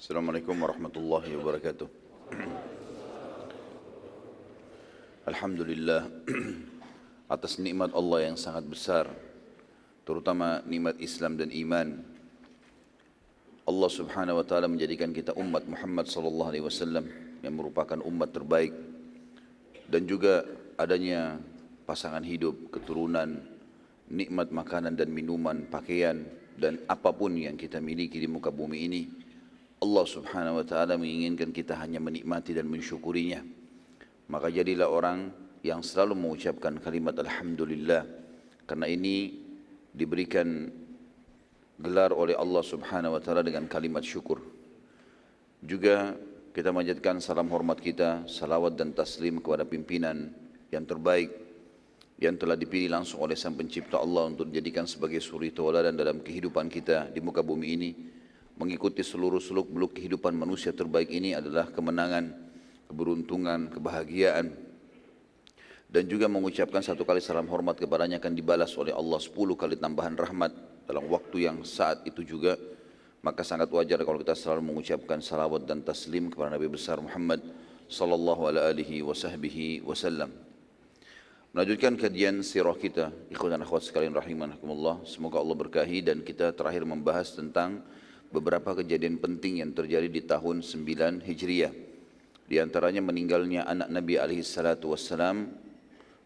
Assalamualaikum warahmatullahi wabarakatuh. Alhamdulillah atas nikmat Allah yang sangat besar, terutama nikmat Islam dan iman. Allah Subhanahu wa taala menjadikan kita umat Muhammad sallallahu alaihi wasallam yang merupakan umat terbaik, dan juga adanya pasangan hidup, keturunan, nikmat makanan dan minuman, pakaian dan apapun yang kita miliki di muka bumi ini. Allah Subhanahu wa taala menginginkan kita hanya menikmati dan mensyukurinya. Maka jadilah orang yang selalu mengucapkan kalimat alhamdulillah, karena ini diberikan gelar oleh Allah Subhanahu wa taala dengan kalimat syukur. Juga kita manjatkan salam hormat kita, salawat dan taslim kepada pimpinan yang terbaik yang telah dipilih langsung oleh Sang Pencipta Allah untuk dijadikan sebagai suri tauladan dalam kehidupan kita di muka bumi ini. Mengikuti seluruh seluk-beluk kehidupan manusia terbaik ini adalah kemenangan, keberuntungan, kebahagiaan. Dan juga mengucapkan satu kali salam hormat kepadanya akan dibalas oleh Allah 10 kali tambahan rahmat dalam waktu yang saat itu juga. Maka sangat wajar kalau kita selalu mengucapkan salawat dan taslim kepada Nabi besar Muhammad sallallahu alaihi wasallam. Melanjutkan kajian sirah kita, ikhwan dan akhwat sekalian rahimakumullah. Semoga Allah berkahi, dan kita terakhir membahas tentang beberapa kejadian penting yang terjadi di tahun 9 Hijriah. Di antaranya meninggalnya anak Nabi alaihi salatu wassalam,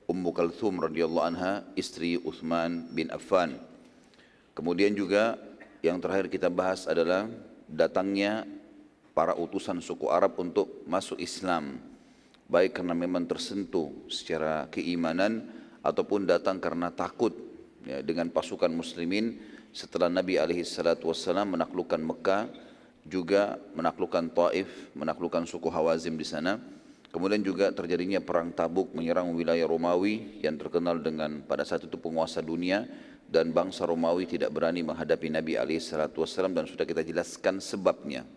Ummu Kalthum radhiyallahu anha, istri Uthman bin Affan. Kemudian juga yang terakhir kita bahas adalah datangnya para utusan suku Arab untuk masuk Islam, baik karena memang tersentuh secara keimanan ataupun datang karena takut dengan pasukan muslimin setelah Nabi alaihi salatu wassalam menaklukkan Mekah, juga menaklukkan Taif, menaklukkan suku Hawazim di sana. Kemudian juga terjadinya perang Tabuk menyerang wilayah Romawi yang terkenal dengan pada saat itu penguasa dunia, dan bangsa Romawi tidak berani menghadapi Nabi alaihi salatu wassalam, dan sudah kita jelaskan sebabnya.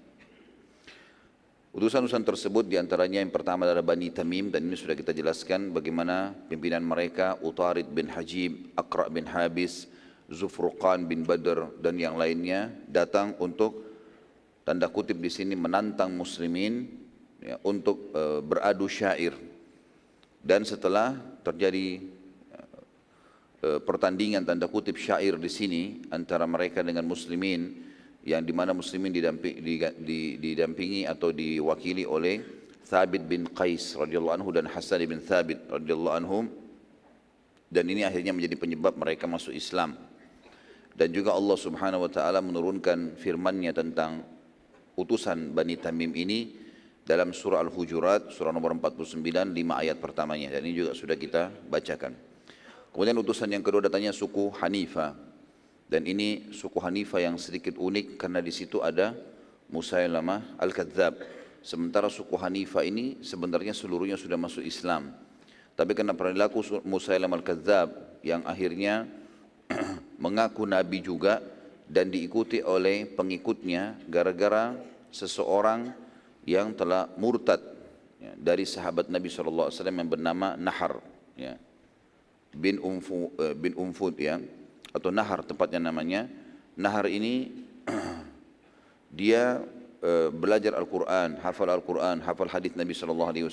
Utusan-utusan tersebut diantaranya yang pertama adalah Bani Tamim, dan ini sudah kita jelaskan bagaimana pimpinan mereka Utarid bin Hajib, Aqra bin Habis, Zufruqan bin Badr dan yang lainnya datang untuk tanda kutip di sini menantang muslimin ya, untuk beradu syair. Dan setelah terjadi pertandingan tanda kutip syair di sini antara mereka dengan muslimin, yang dimana muslimin didampingi atau diwakili oleh Thabit bin Qais radhiyallahu anhu dan Hasan bin Thabit radhiyallahu anhum, dan ini akhirnya menjadi penyebab mereka masuk Islam. Dan juga Allah Subhanahu wa taala menurunkan firman-Nya tentang utusan Bani Tamim ini dalam surah Al-Hujurat, surah nomor 49, 5 ayat pertamanya, dan ini juga sudah kita bacakan. Kemudian utusan yang kedua datangnya suku Hanifah, dan ini suku Hanifah yang sedikit unik karena di situ ada Musailamah Al-Kadzab. Sementara suku Hanifah ini sebenarnya seluruhnya sudah masuk Islam, tapi karena perilaku Musailamah Al-Kadzab yang akhirnya mengaku nabi juga dan diikuti oleh pengikutnya gara-gara seseorang yang telah murtad ya, dari sahabat Nabi SAW yang bernama Nahar ya, bin Umfud ya, atau Nahar tepatnya namanya. Nahar ini dia belajar Al-Quran, hafal hadis Nabi SAW,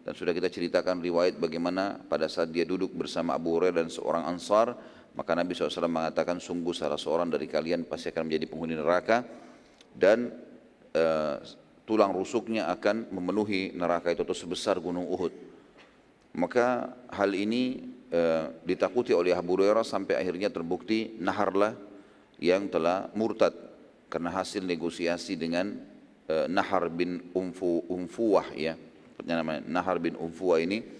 dan sudah kita ceritakan riwayat bagaimana pada saat dia duduk bersama Abu Hurairah dan seorang Ansar, maka Nabi SAW mengatakan, sungguh salah seorang dari kalian pasti akan menjadi penghuni neraka, dan tulang rusuknya akan memenuhi neraka itu atau sebesar gunung Uhud. Maka hal ini ditakuti oleh Abu Hurairah sampai akhirnya terbukti Naharlah yang telah murtad karena hasil negosiasi dengan Nahar bin Umfuwah ya, namanya Nahar bin Umfuwah ini.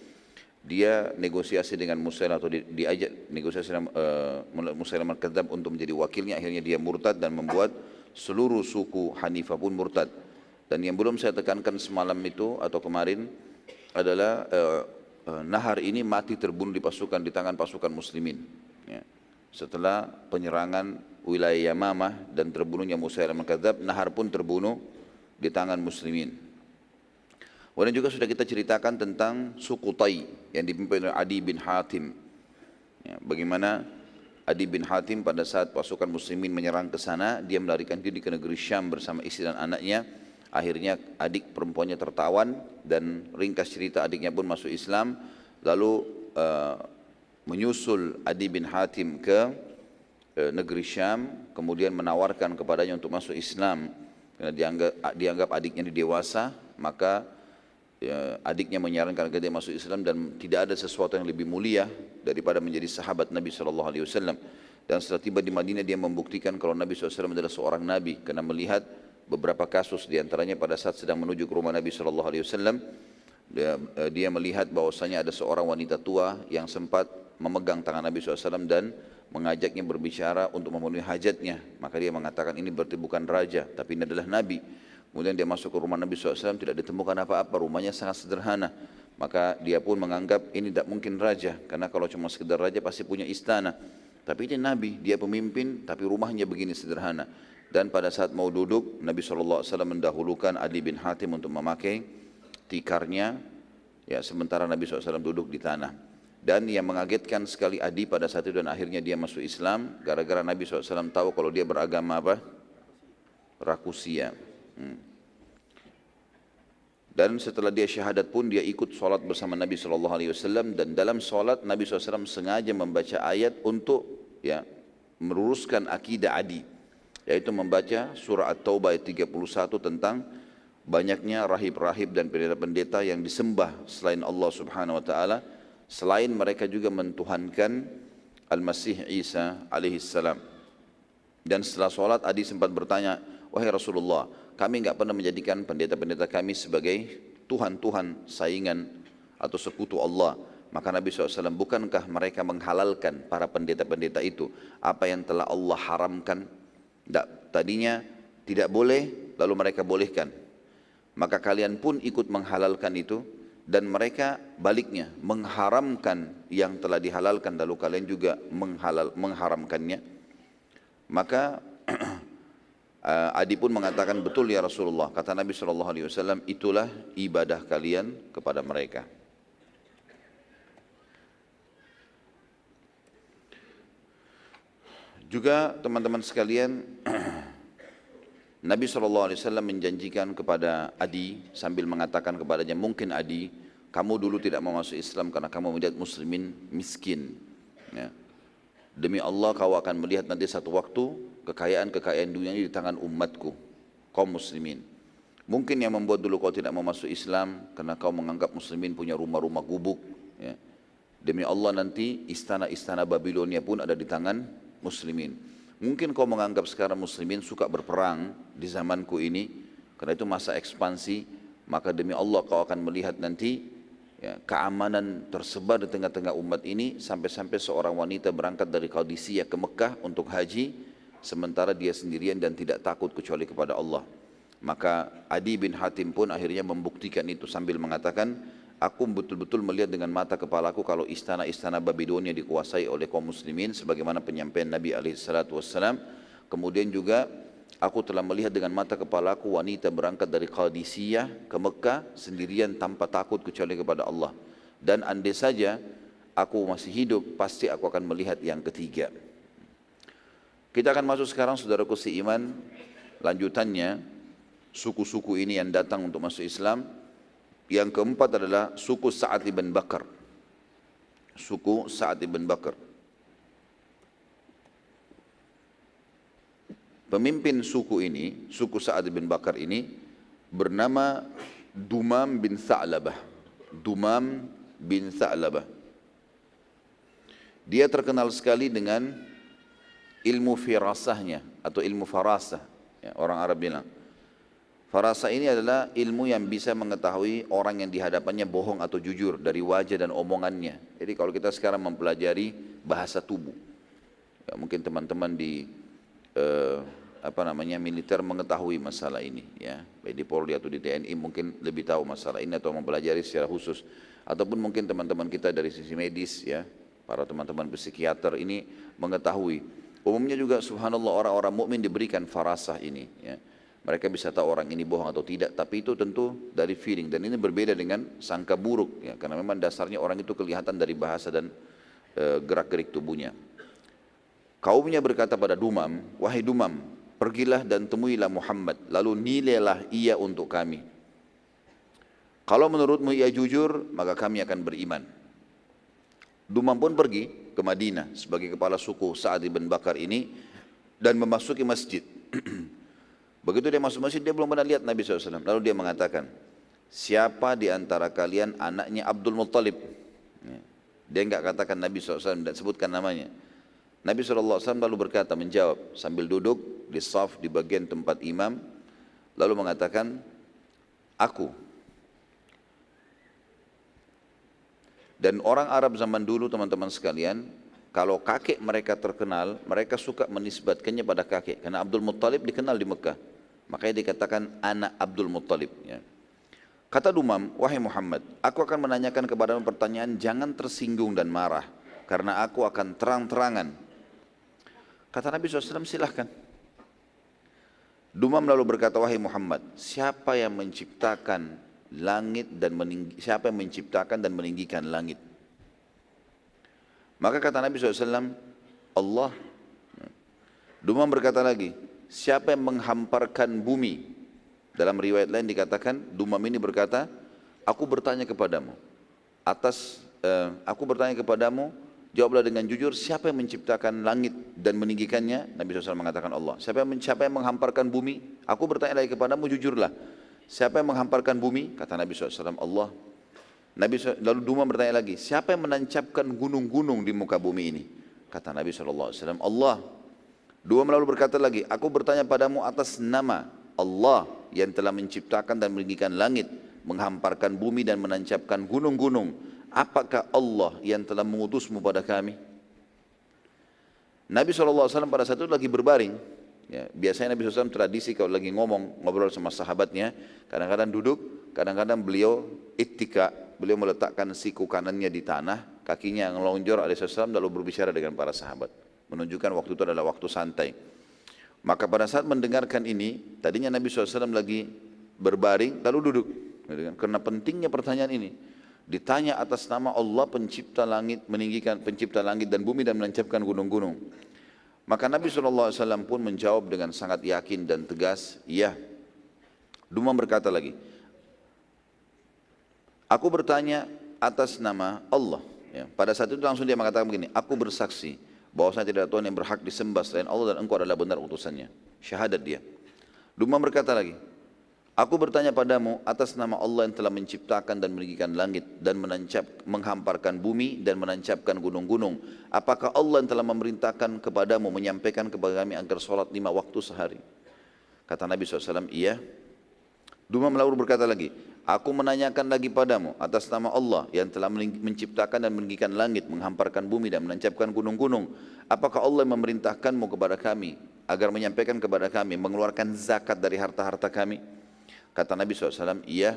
Dia negosiasi dengan Musailamah atau diajak negosiasi Musailamah Al-Kadzab untuk menjadi wakilnya. Akhirnya dia murtad dan membuat seluruh suku Hanifah pun murtad. Dan yang belum saya tekankan semalam itu atau kemarin adalah Nahar ini mati terbunuh di tangan pasukan muslimin ya. Setelah penyerangan wilayah Yamamah dan terbunuhnya Musailamah Al-Kadzab, Nahar pun terbunuh di tangan muslimin. Kemudian juga sudah kita ceritakan tentang suku Tai yang dipimpin oleh Adi bin Hatim ya, bagaimana Adi bin Hatim pada saat pasukan muslimin menyerang ke sana, dia melarikan diri ke negeri Syam bersama istri dan anaknya. Akhirnya adik perempuannya tertawan dan ringkas cerita adiknya pun masuk Islam. Lalu menyusul Adi bin Hatim ke negeri Syam, kemudian menawarkan kepadanya untuk masuk Islam karena dianggap adiknya ini dewasa, maka adiknya menyarankan agar dia masuk Islam dan tidak ada sesuatu yang lebih mulia daripada menjadi sahabat Nabi SAW. Dan setelah tiba di Madinah dia membuktikan kalau Nabi SAW adalah seorang Nabi karena melihat beberapa kasus diantaranya pada saat sedang menuju ke rumah Nabi SAW. Dia melihat bahwasanya ada seorang wanita tua yang sempat memegang tangan Nabi SAW dan mengajaknya berbicara untuk memenuhi hajatnya. Maka dia mengatakan ini berarti bukan raja, tapi ini adalah Nabi. Kemudian dia masuk ke rumah Nabi SAW, tidak ditemukan apa-apa, rumahnya sangat sederhana. Maka dia pun menganggap ini tidak mungkin raja, karena kalau cuma sekedar raja pasti punya istana. Tapi ini Nabi, dia pemimpin, tapi rumahnya begini sederhana. Dan pada saat mau duduk, Nabi SAW mendahulukan Adi bin Hatim untuk memakai tikarnya, ya, sementara Nabi SAW duduk di tanah. Dan yang mengagetkan sekali Adi pada saat itu dan akhirnya dia masuk Islam, gara-gara Nabi SAW tahu kalau dia beragama apa? Rakusia. Dan setelah dia syahadat pun dia ikut sholat bersama Nabi SAW, dan dalam sholat Nabi SAW sengaja membaca ayat untuk meluruskan akidah Adi, yaitu membaca surah At-Taubah ayat 31 tentang banyaknya rahib-rahib dan pendeta-pendeta yang disembah selain Allah Subhanahu Wa Taala, selain mereka juga mentuhankan Al-Masih Isa alaihissalam. Dan setelah sholat Adi sempat bertanya, wahai Rasulullah, kami enggak pernah menjadikan pendeta-pendeta kami sebagai Tuhan-Tuhan saingan atau sekutu Allah. Maka Nabi SAW, bukankah mereka menghalalkan para pendeta-pendeta itu apa yang telah Allah haramkan? Tadinya tidak boleh, lalu mereka bolehkan. Maka kalian pun ikut menghalalkan itu, dan mereka baliknya mengharamkan yang telah dihalalkan, lalu kalian juga mengharamkannya. Maka Adi pun mengatakan, betul ya Rasulullah, kata Nabi SAW, itulah ibadah kalian kepada mereka. Juga teman-teman sekalian, Nabi SAW menjanjikan kepada Adi sambil mengatakan kepadanya, mungkin Adi, kamu dulu tidak mau masuk Islam karena kamu melihat muslimin miskin, ya. Demi Allah kau akan melihat nanti satu waktu kekayaan-kekayaan dunia ini di tangan umatku, kaum muslimin. Mungkin yang membuat dulu kau tidak mau masuk Islam karena kau menganggap muslimin punya rumah-rumah gubuk, ya. Demi Allah nanti istana-istana Babilonia pun ada di tangan muslimin. Mungkin kau menganggap sekarang muslimin suka berperang di zamanku ini karena itu masa ekspansi, maka demi Allah kau akan melihat nanti, ya, keamanan tersebar di tengah-tengah umat ini, sampai-sampai seorang wanita berangkat dari Qadisiyah ke Mekah untuk haji sementara dia sendirian dan tidak takut kecuali kepada Allah. Maka Adi bin Hatim pun akhirnya membuktikan itu sambil mengatakan, aku betul-betul melihat dengan mata kepalaku kalau istana-istana Babilonia dikuasai oleh kaum muslimin sebagaimana penyampaian Nabi SAW. Kemudian juga aku telah melihat dengan mata kepalaku wanita berangkat dari Qadisiyah ke Mekah sendirian tanpa takut kecuali kepada Allah. Dan andai saja aku masih hidup, pasti aku akan melihat yang ketiga. Kita akan masuk sekarang, saudaraku seiman, lanjutannya suku-suku ini yang datang untuk masuk Islam. Yang keempat adalah suku Sa'ad ibn Bakar. Suku Sa'ad ibn Bakar. Pemimpin suku ini, suku Sa'ad bin Bakar ini bernama Dumam bin Tha'labah. Dumam bin Tha'labah. Dia terkenal sekali dengan ilmu firasahnya atau ilmu farasah, ya, orang Arab bilang. Farasah ini adalah ilmu yang bisa mengetahui orang yang dihadapannya bohong atau jujur dari wajah dan omongannya. Jadi kalau kita sekarang mempelajari bahasa tubuh, ya, mungkin teman-teman di militer mengetahui masalah ini, ya, baik di Polri atau di TNI mungkin lebih tahu masalah ini atau mempelajari secara khusus, ataupun mungkin teman-teman kita dari sisi medis, ya, para teman-teman psikiater ini mengetahui. Umumnya juga subhanallah orang-orang mukmin diberikan farasah ini, ya. Mereka bisa tahu orang ini bohong atau tidak, tapi itu tentu dari feeling, dan ini berbeda dengan sangka buruk, ya, karena memang dasarnya orang itu kelihatan dari bahasa dan gerak-gerik tubuhnya. Kaumnya berkata pada Dumam, wahai Dumam, pergilah dan temuilah Muhammad, lalu nilailah ia untuk kami. Kalau menurutmu ia jujur, maka kami akan beriman. Dumam pun pergi ke Madinah sebagai kepala suku Sa'ad bin Bakar ini dan memasuki masjid. Begitu dia masuk masjid, dia belum pernah lihat Nabi SAW. Lalu dia mengatakan, siapa di antara kalian anaknya Abdul Muttalib? Dia enggak katakan Nabi SAW, tidak sebutkan namanya. Nabi SAW lalu berkata, menjawab sambil duduk di saf di bagian tempat imam, lalu mengatakan, aku. Dan orang Arab zaman dulu teman-teman sekalian, kalau kakek mereka terkenal, mereka suka menisbatkannya pada kakek. Karena Abdul Muttalib dikenal di Mekah, makanya dikatakan anak Abdul Muttalib. Ya. Kata Dumam, wahai Muhammad, aku akan menanyakan kepadamu pertanyaan, jangan tersinggung dan marah, karena aku akan terang-terangan. Kata Nabi SAW, silahkan. Dumam lalu berkata, wahai Muhammad, siapa yang menciptakan langit dan siapa yang menciptakan dan meninggikan langit? Maka kata Nabi SAW, Allah. Dumam berkata lagi, siapa yang menghamparkan bumi? Dalam riwayat lain dikatakan, Dumam ini berkata, aku bertanya kepadamu, jawablah dengan jujur, siapa yang menciptakan langit dan meninggikannya? Nabi SAW mengatakan Allah. Siapa yang menghamparkan bumi? Aku bertanya lagi kepadamu, jujurlah. Siapa yang menghamparkan bumi? Kata Nabi SAW, Allah. Lalu Dumam bertanya lagi, siapa yang menancapkan gunung-gunung di muka bumi ini? Kata Nabi SAW, Allah. Dumam lalu berkata lagi, aku bertanya padamu atas nama Allah yang telah menciptakan dan meninggikan langit, menghamparkan bumi dan menancapkan gunung-gunung. Apakah Allah yang telah mengutusmu pada kami? Nabi SAW pada saat itu lagi berbaring. Ya, biasanya Nabi SAW tradisi kalau lagi ngobrol sama sahabatnya, kadang-kadang duduk, kadang-kadang beliau ittika, beliau meletakkan siku kanannya di tanah, kakinya yang lonjor alaihissalam, lalu berbicara dengan para sahabat, menunjukkan waktu itu adalah waktu santai. Maka pada saat mendengarkan ini, tadinya Nabi SAW lagi berbaring, lalu duduk, karena pentingnya pertanyaan ini. Ditanya atas nama Allah pencipta langit, pencipta langit dan bumi dan menancapkan gunung-gunung. Maka Nabi SAW pun menjawab dengan sangat yakin dan tegas, iya. Dumam berkata lagi, aku bertanya atas nama Allah. Ya, pada saat itu langsung dia mengatakan begini, aku bersaksi bahwasanya tidak ada Tuhan yang berhak disembah selain Allah dan engkau adalah benar utusannya. Syahadat dia. Dumam berkata lagi, aku bertanya padamu atas nama Allah yang telah menciptakan dan meninggikan langit dan menghamparkan bumi dan menancapkan gunung-gunung. Apakah Allah yang telah memerintahkan kepadamu menyampaikan kepada kami agar sholat 5 waktu sehari? Kata Nabi SAW, iya. Dumam lalu berkata lagi, aku menanyakan lagi padamu atas nama Allah yang telah menciptakan dan meninggikan langit, menghamparkan bumi dan menancapkan gunung-gunung. Apakah Allah yang memerintahkanmu kepada kami agar menyampaikan kepada kami mengeluarkan zakat dari harta-harta kami? Kata Nabi SAW, iya.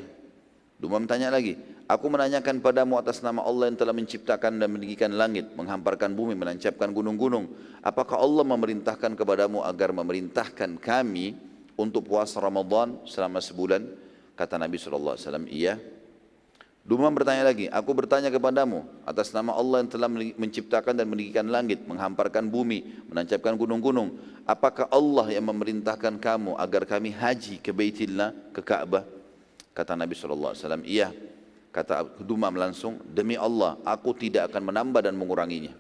Dumam tanya lagi, aku menanyakan padamu atas nama Allah yang telah menciptakan dan meninggikan langit, menghamparkan bumi, menancapkan gunung-gunung. Apakah Allah memerintahkan kepadamu agar memerintahkan kami untuk puasa Ramadan selama sebulan? Kata Nabi SAW, iya. Dumam bertanya lagi, aku bertanya kepadamu atas nama Allah yang telah menciptakan dan meninggikan langit, menghamparkan bumi, menancapkan gunung-gunung. Apakah Allah yang memerintahkan kamu agar kami haji ke Baitillah, ke Ka'bah? Kata Nabi SAW, iya. Kata Dumam langsung, demi Allah, aku tidak akan menambah dan menguranginya.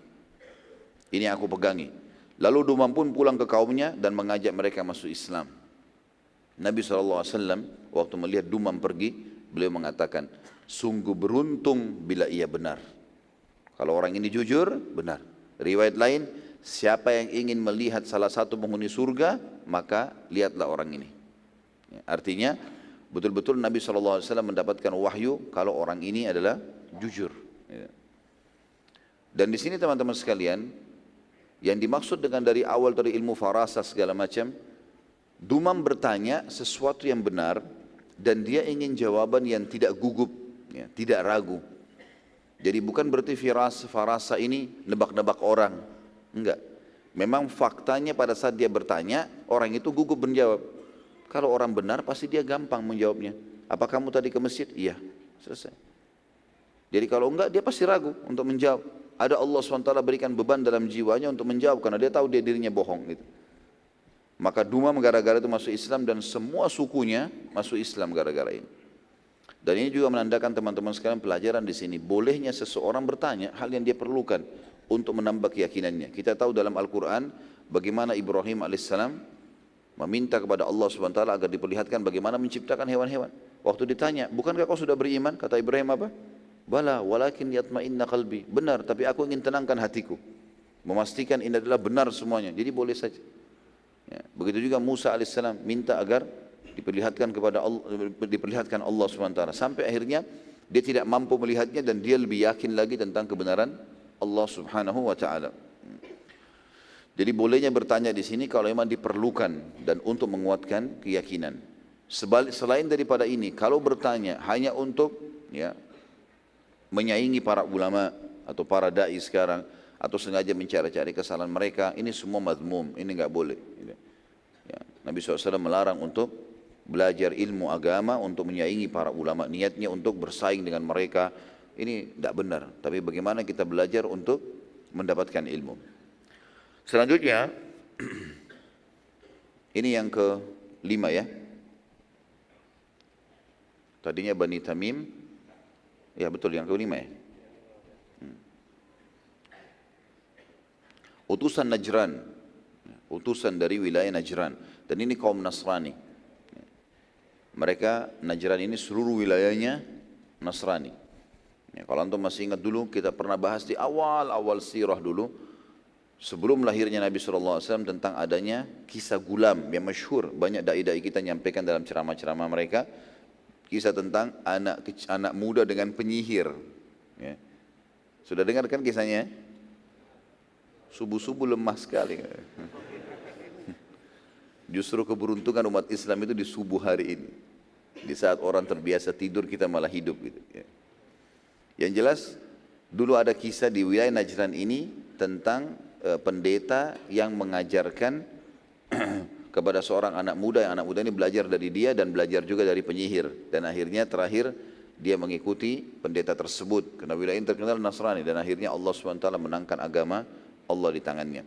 Ini aku pegangi. Lalu Dumam pun pulang ke kaumnya dan mengajak mereka masuk Islam. Nabi SAW waktu melihat Dumam pergi, beliau mengatakan, sungguh beruntung bila ia benar. Kalau orang ini jujur, benar. Riwayat lain, siapa yang ingin melihat salah satu penghuni surga, maka lihatlah orang ini. Artinya, betul-betul Nabi SAW mendapatkan wahyu kalau orang ini adalah jujur. Dan di sini teman-teman sekalian, yang dimaksud dengan dari awal dari ilmu farasah segala macam, Dumam bertanya sesuatu yang benar, dan dia ingin jawaban yang tidak gugup, ya, tidak ragu. Jadi bukan berarti farasa ini nebak-nebak orang, enggak. Memang faktanya pada saat dia bertanya, orang itu gugup menjawab. Kalau orang benar pasti dia gampang menjawabnya. Apa kamu tadi ke masjid? Iya, selesai. Jadi kalau enggak dia pasti ragu untuk menjawab. Ada Allah SWT berikan beban dalam jiwanya untuk menjawab karena dia tahu dia dirinya bohong gitu. Maka Dumam gara-gara itu masuk Islam dan semua sukunya masuk Islam gara-gara ini. Dan ini juga menandakan teman-teman sekalian pelajaran di sini. Bolehnya seseorang bertanya hal yang dia perlukan untuk menambah keyakinannya. Kita tahu dalam Al-Quran bagaimana Ibrahim alaihissalam meminta kepada Allah SWT agar diperlihatkan bagaimana menciptakan hewan-hewan. Waktu ditanya, bukankah kau sudah beriman? Kata Ibrahim apa? Bala, walakin yatma'inna qalbi. Benar, tapi aku ingin tenangkan hatiku. Memastikan ini adalah benar semuanya. Jadi boleh saja. Ya, begitu juga Musa alaihissalam minta agar diperlihatkan kepada Allah, diperlihatkan Allah SWT. Sampai akhirnya dia tidak mampu melihatnya dan dia lebih yakin lagi tentang kebenaran Allah Subhanahu wa taala. Jadi bolehnya bertanya di sini kalau memang diperlukan dan untuk menguatkan keyakinan. Selain daripada ini, kalau bertanya hanya untuk ya menyaingi para ulama atau para dai sekarang atau sengaja mencari-cari kesalahan mereka, ini semua madmum, ini enggak boleh. Ya, Nabi SAW melarang untuk belajar ilmu agama untuk menyaingi para ulama, niatnya untuk bersaing dengan mereka, ini tidak benar. Tapi bagaimana kita belajar untuk mendapatkan ilmu. Selanjutnya, ini yang ke-5 ya. Tadinya Bani Tamim, ya betul yang ke-5 ya. Utusan Najran, utusan dari wilayah Najran, dan ini kaum Nasrani. Mereka Najran ini seluruh wilayahnya Nasrani. Ya, kalau antum masih ingat dulu kita pernah bahas di awal-awal sirah dulu sebelum lahirnya Nabi SAW tentang adanya kisah gulam yang masyhur, banyak dai-dai kita nyampaikan dalam ceramah-ceramah mereka, kisah tentang anak muda dengan penyihir. Ya. Sudah dengar kan kisahnya? Subuh-subuh lemah sekali. Justru keberuntungan umat Islam itu di subuh hari ini. Di saat orang terbiasa tidur kita malah hidup gitu. Ya. Yang jelas dulu ada kisah di wilayah Najran ini tentang pendeta yang mengajarkan kepada seorang anak muda, yang anak muda ini belajar dari dia dan belajar juga dari penyihir. Dan akhirnya terakhir dia mengikuti pendeta tersebut karena wilayah ini terkenal Nasrani dan akhirnya Allah SWT menangkan agama Allah di tangannya.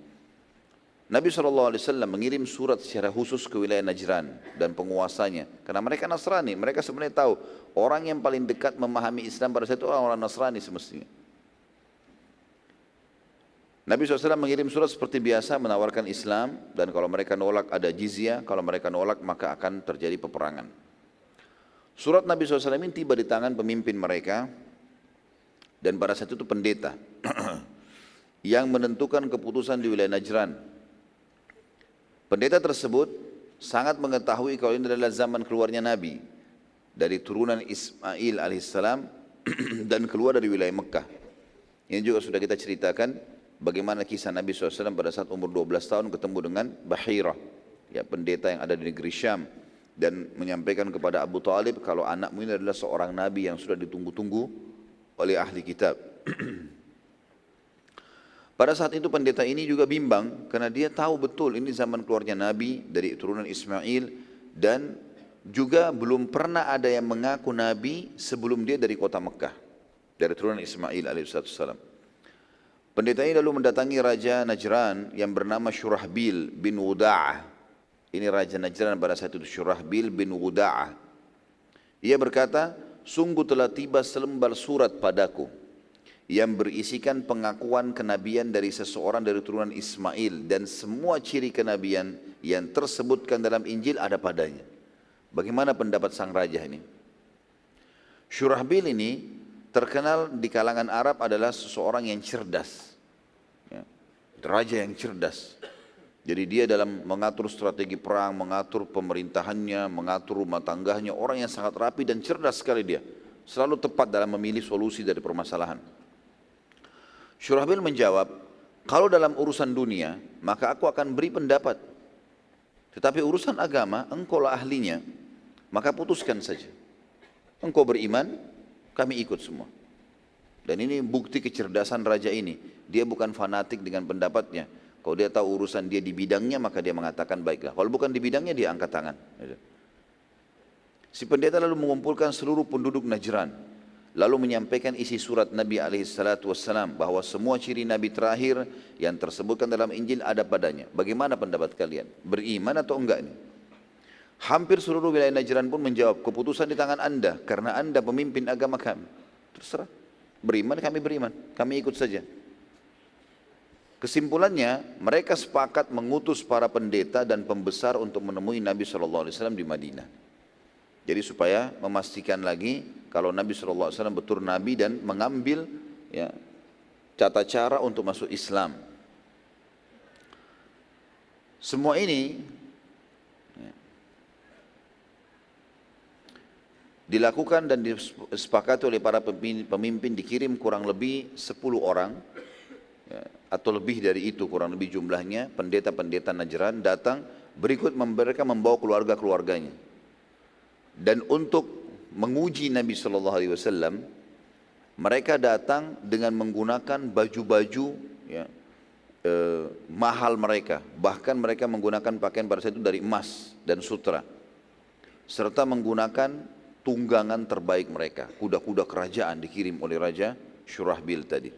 Nabi SAW mengirim surat secara khusus ke wilayah Najran dan penguasanya. Karena mereka Nasrani, mereka sebenarnya tahu orang yang paling dekat memahami Islam pada saat itu orang-orang Nasrani semestinya. Nabi SAW mengirim surat seperti biasa menawarkan Islam dan kalau mereka nolak ada jizyah, kalau mereka nolak maka akan terjadi peperangan. Surat Nabi SAW ini tiba di tangan pemimpin mereka dan pada saat itu pendeta yang menentukan keputusan di wilayah Najran. Pendeta tersebut sangat mengetahui kalau ini adalah zaman keluarnya Nabi dari turunan Ismail alaihissalam dan keluar dari wilayah Mekah. Ini juga sudah kita ceritakan bagaimana kisah Nabi SAW pada saat umur 12 tahun ketemu dengan Bahira, ya, pendeta yang ada di negeri Syam, dan menyampaikan kepada Abu Talib kalau anakmu ini adalah seorang Nabi yang sudah ditunggu-tunggu oleh ahli kitab. Pada saat itu pendeta ini juga bimbang karena dia tahu betul ini zaman keluarnya Nabi dari turunan Ismail dan juga belum pernah ada yang mengaku Nabi sebelum dia dari kota Mekah, dari turunan Ismail alaihissalam. Pendeta ini lalu mendatangi Raja Najran yang bernama Shurahbil bin Wuda'ah. Ini Raja Najran pada saat itu Shurahbil bin Wuda'ah. Ia berkata, sungguh telah tiba selembar surat padaku yang berisikan pengakuan kenabian dari seseorang dari turunan Ismail dan semua ciri kenabian yang tersebutkan dalam Injil ada padanya. Bagaimana pendapat sang raja ini? Shurahbil ini terkenal di kalangan Arab adalah seseorang yang cerdas, ya, raja yang cerdas. Jadi dia dalam mengatur strategi perang, mengatur pemerintahannya, mengatur rumah tangganya, orang yang sangat rapi dan cerdas sekali dia. Selalu tepat dalam memilih solusi dari permasalahan. Shurahbil menjawab, kalau dalam urusan dunia, maka aku akan beri pendapat. Tetapi urusan agama, engkaulah ahlinya, maka putuskan saja. Engkau beriman, kami ikut semua. Dan ini bukti kecerdasan raja ini. Dia bukan fanatik dengan pendapatnya. Kalau dia tahu urusan dia di bidangnya, maka dia mengatakan baiklah. Kalau bukan di bidangnya, dia angkat tangan. Si pendeta lalu mengumpulkan seluruh penduduk Najran lalu menyampaikan isi surat Nabi SAW bahwa semua ciri Nabi terakhir yang tersebutkan dalam Injil ada padanya. Bagaimana pendapat kalian? Beriman atau enggak ini? Hampir seluruh wilayah Najran pun menjawab, keputusan di tangan Anda karena Anda pemimpin agama kami. Terserah, beriman kami beriman, kami ikut saja. Kesimpulannya, mereka sepakat mengutus para pendeta dan pembesar untuk menemui Nabi SAW di Madinah. Jadi supaya memastikan lagi kalau Nabi SAW betul Nabi dan mengambil ya, tata cara untuk masuk Islam. Semua ini ya, dilakukan dan disepakati oleh para pemimpin, dikirim kurang lebih 10 orang ya, atau lebih dari itu kurang lebih jumlahnya, pendeta-pendeta Najran datang, berikut mereka membawa keluarga-keluarganya. Dan untuk menguji Nabi SAW, mereka datang dengan menggunakan baju-baju ya, mahal mereka. Bahkan mereka menggunakan pakaian pada saat itu dari emas dan sutra. Serta menggunakan tunggangan terbaik mereka. Kuda-kuda kerajaan dikirim oleh Raja Syurahbil tadi.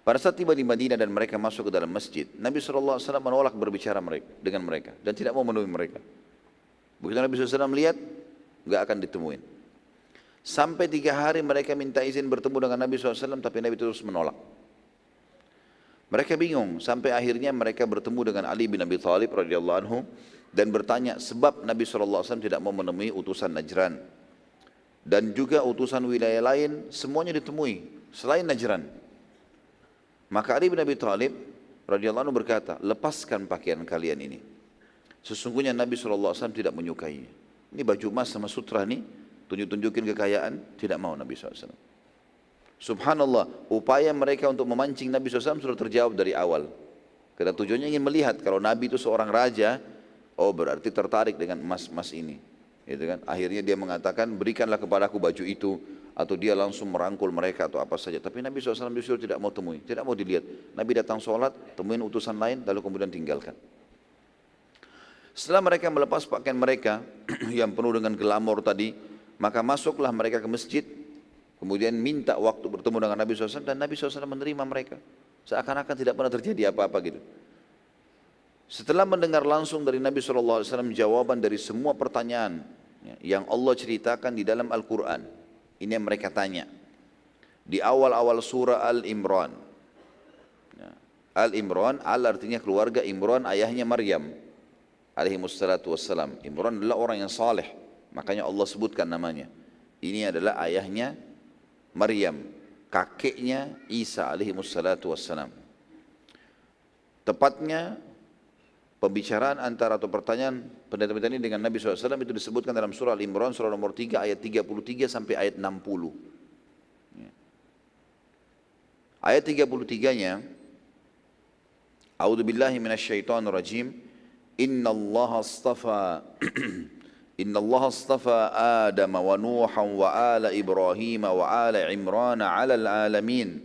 Pada saat tiba di Madinah dan mereka masuk ke dalam masjid, Nabi SAW menolak berbicara dengan mereka dan tidak mau menemui mereka. Begitu Nabi SAW melihat, nggak akan ditemuin. Sampai 3 hari mereka minta izin bertemu dengan Nabi SAW, tapi Nabi terus menolak. Mereka bingung, sampai akhirnya mereka bertemu dengan Ali bin Abi Thalib radhiyallahu anhu dan bertanya sebab Nabi SAW tidak mau menemui utusan Najran. Dan juga utusan wilayah lain semuanya ditemui selain Najran. Maka Ali bin Abi Thalib radhiyallahu anhu berkata, lepaskan pakaian kalian ini. Sesungguhnya Nabi SAW tidak menyukainya. Ini baju emas sama sutra nih, tunjukin kekayaan, tidak mau Nabi SAW. Subhanallah, upaya mereka untuk memancing Nabi SAW sudah terjawab dari awal. Karena tujuannya ingin melihat kalau Nabi itu seorang raja, oh berarti tertarik dengan emas-emas ini. Gitu kan? Akhirnya dia mengatakan, berikanlah kepadaku baju itu, atau dia langsung merangkul mereka atau apa saja. Tapi Nabi SAW justru tidak mau temui, tidak mau dilihat. Nabi datang sholat, temuin utusan lain, lalu kemudian tinggalkan. Setelah mereka melepas pakaian mereka yang penuh dengan glamor tadi, maka masuklah mereka ke masjid, kemudian minta waktu bertemu dengan Nabi SAW, dan Nabi SAW menerima mereka. Seakan-akan tidak pernah terjadi apa-apa gitu. Setelah mendengar langsung dari Nabi SAW jawaban dari semua pertanyaan yang Allah ceritakan di dalam Al-Quran, ini yang mereka tanya. Di awal-awal surah Al-Imran. Al-Imran, Al artinya keluarga, Imran ayahnya Maryam alaihi wassalatu wassalam. Imran adalah orang yang saleh, makanya Allah sebutkan namanya. Ini adalah ayahnya Maryam, kakeknya Isa alaihi wassalatu wassalam. Tepatnya pembicaraan antara atau pertanyaan pendeta-pendeta ini dengan Nabi SAW itu disebutkan dalam surah Al-Imran, surah nomor 3 ayat 33 sampai ayat 60. Ayat 33-nya, A'udzubillahi minasyaitonirrajim. Inna Allah astafa Adam wa Nuhan wa ala Ibrahim wa ala Imran ala alamin.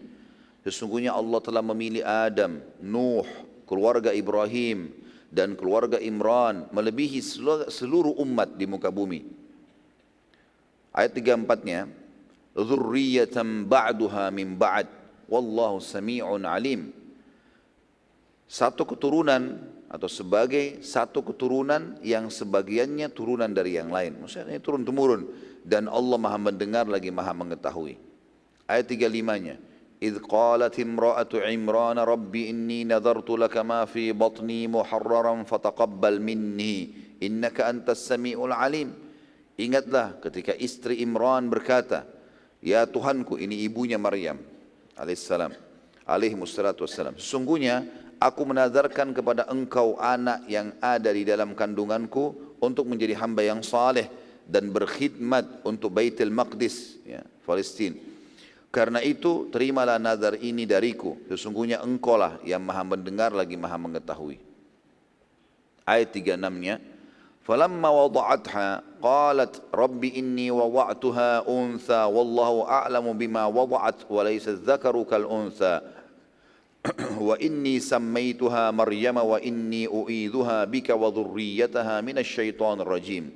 Sesungguhnya Allah telah memilih Adam, Nuh, keluarga Ibrahim dan keluarga Imran melebihi seluruh umat di muka bumi. Ayat 34-nya, dzurriyyatan ba'duha min ba'd wallahu sami'un alim. Satu keturunan atau sebagai satu keturunan yang sebagiannya turunan dari yang lain. Maksudnya ini turun-temurun. Dan Allah maha mendengar lagi maha mengetahui. Ayat 35-nya. إِذْ قَالَتِ امْرَأَةُ عِمْرَانَ رَبِّ إِنِّي نَذَرْتُ لَكَ مَا فِي بَطْنِي مُحَرَّرًا فَتَقَبَّلْ مِنِّي إِنَّكَ أَنْتَ السَّمِيعُ الْعَلِيمُ. Ingatlah ketika istri Imran berkata, ya Tuhanku, ini ibunya Maryam alaihissalam, alaihi wassalatu wassalam. Sesungguhnya aku menazarkan kepada engkau anak yang ada di dalam kandunganku untuk menjadi hamba yang saleh dan berkhidmat untuk Baitul Maqdis, ya, Palestina. Karena itu terimalah nazar ini dariku. Sesungguhnya engkaulah yang maha mendengar lagi maha mengetahui. Ayat 36-nya, falamma wada'atha qalat rabbi inni wada'tuha untha wallahu a'lamu bima wada'at wa laysa adh-dhakaru kal untha. Wa inni sammaituha Maryam wa inni u'idhuha bika wa dhurriyyataha minasy syaithanir rajim.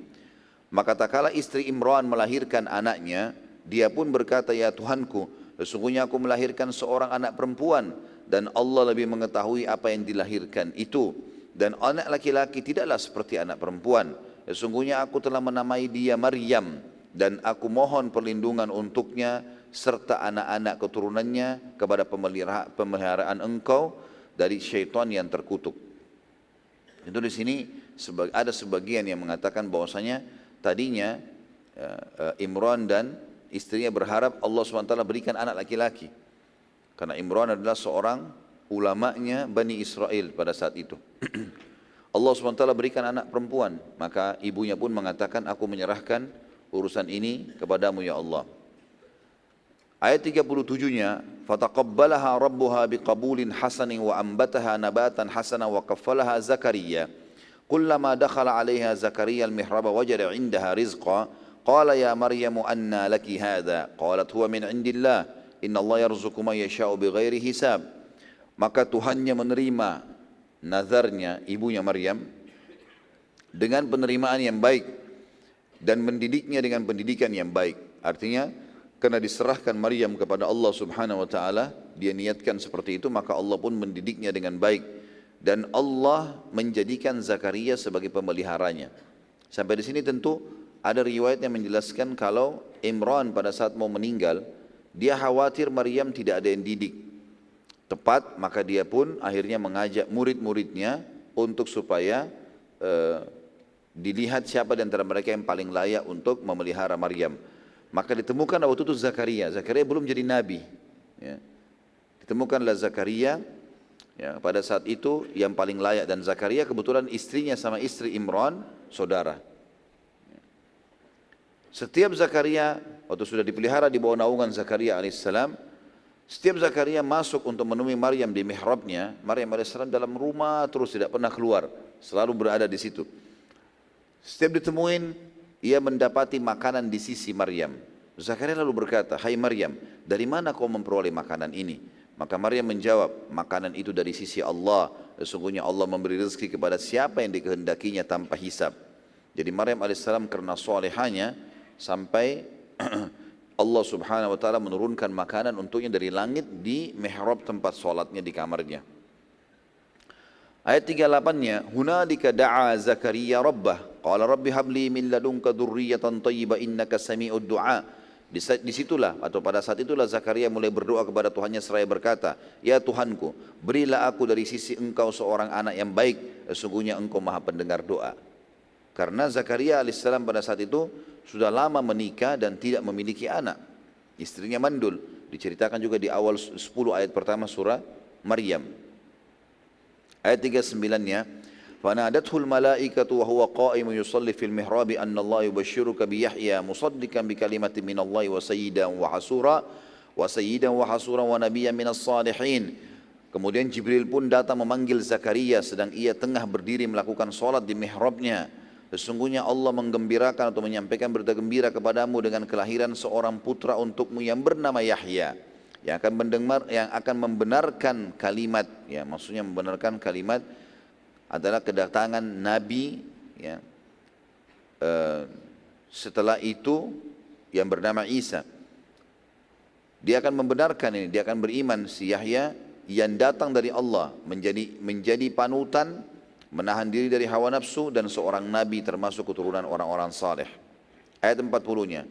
Maka tak kala istri Imran melahirkan anaknya, Dia pun berkata, ya Tuhanku, sesungguhnya aku melahirkan seorang anak perempuan dan Allah lebih mengetahui apa yang dilahirkan itu. Dan anak laki-laki tidaklah seperti anak perempuan. Sesungguhnya aku telah menamai dia Maryam dan aku mohon perlindungan untuknya serta anak-anak keturunannya kepada pemeliharaan engkau dari syaitan yang terkutuk. Itu di sini ada sebagian yang mengatakan bahwasanya tadinya Imran dan istrinya berharap Allah SWT berikan anak laki-laki. Karena Imran adalah seorang ulamanya Bani Israel pada saat itu. Allah SWT berikan anak perempuan, maka ibunya pun mengatakan, aku menyerahkan urusan ini kepadamu ya Allah. Ayat 37-nya, fataqabbalaha rabbuha biqabulin hasanin wa ambataha nabatan hasana wa kaffalaha Zakaria. Kullama dakhala 'alaiha Zakaria al-mihraba wajada 'indaha rizqa, qala ya Maryamu anna laki hadha? Qalat huwa min 'indillah, inna Allah yarzuqu man yasha'u bighairi hisab. Maka Tuhannya menerima nazarnya ibunya Maryam dengan penerimaan yang baik dan mendidiknya dengan pendidikan yang baik. Artinya karena diserahkan Maryam kepada Allah Subhanahu wa taala, dia niatkan seperti itu, maka Allah pun mendidiknya dengan baik dan Allah menjadikan Zakaria sebagai pemeliharanya. Sampai di sini tentu ada riwayat yang menjelaskan kalau Imran pada saat mau meninggal, dia khawatir Maryam tidak ada yang didik tepat, maka dia pun akhirnya mengajak murid-muridnya untuk supaya dilihat siapa di antara mereka yang paling layak untuk memelihara Maryam. Maka ditemukan waktu itu Zakaria. Zakaria belum jadi nabi. Ya. Ditemukanlah Zakaria ya, pada saat itu yang paling layak, dan Zakaria kebetulan istrinya sama istri Imran saudara. Setiap Zakaria waktu sudah dipelihara di bawah naungan Zakaria alaihissalam, setiap Zakaria masuk untuk menemui Maryam di mihrabnya, Maryam alaihissalam dalam rumah terus tidak pernah keluar, selalu berada di situ. Setiap ditemuin, ia mendapati makanan di sisi Maryam. Zakaria lalu berkata, hai Maryam, dari mana kau memperoleh makanan ini? Maka Maryam menjawab, makanan itu dari sisi Allah. Sesungguhnya Allah memberi rezeki kepada siapa yang dikehendakinya tanpa hisab. Jadi Maryam alaihissalam karena solehanya sampai Allah Subhanahu wa taala menurunkan makanan untuknya dari langit di mihrab tempat solatnya di kamarnya. Ayat 38-nya, hunalika da'a Zakaria rabbah, qala rabbi habli min ladunka dzurriyyatan thayyibah innaka sami'ud du'a. Disitulah atau pada saat itulah Zakaria mulai berdoa kepada Tuhannya seraya berkata, ya Tuhanku, berilah aku dari sisi engkau seorang anak yang baik, sesungguhnya engkau maha pendengar doa. Karena Zakaria alaihissalam pada saat itu sudah lama menikah dan tidak memiliki anak. Istrinya mandul. Diceritakan juga di awal 10 ayat pertama surah Maryam. Ayat 39-nya, فَنَادَتْهُ الْمَلَائِكَةُ وَهُوَ قَائِمٌ يُصَلِّي فِي الْمِحْرَابِ أَنَّ اللَّهَ يُبَشِّرُكَ بِيَحْيَى مُصَدِّقًا بِكَلِمَةٍ مِّنَ اللَّهِ وَسَيِّدًا وَحَصُورًا وَنَبِيًّا مِّنَ الصَّالِحِينَ. Kemudian Jibril pun datang memanggil Zakaria sedang ia tengah berdiri melakukan solat di mihrabnya. Sesungguhnya Allah menggembirakan atau menyampaikan berita gembira kepadamu dengan kelahiran seorang putra untukmu yang bernama Yahya, yang akan membenarkan kalimat, ya maksudnya membenarkan kalimat adalah kedatangan Nabi, ya. Setelah itu yang bernama Isa, dia akan membenarkan ini, dia akan beriman si Yahya yang datang dari Allah menjadi panutan, menahan diri dari hawa nafsu dan seorang nabi termasuk keturunan orang-orang saleh. Ayat 40-nya,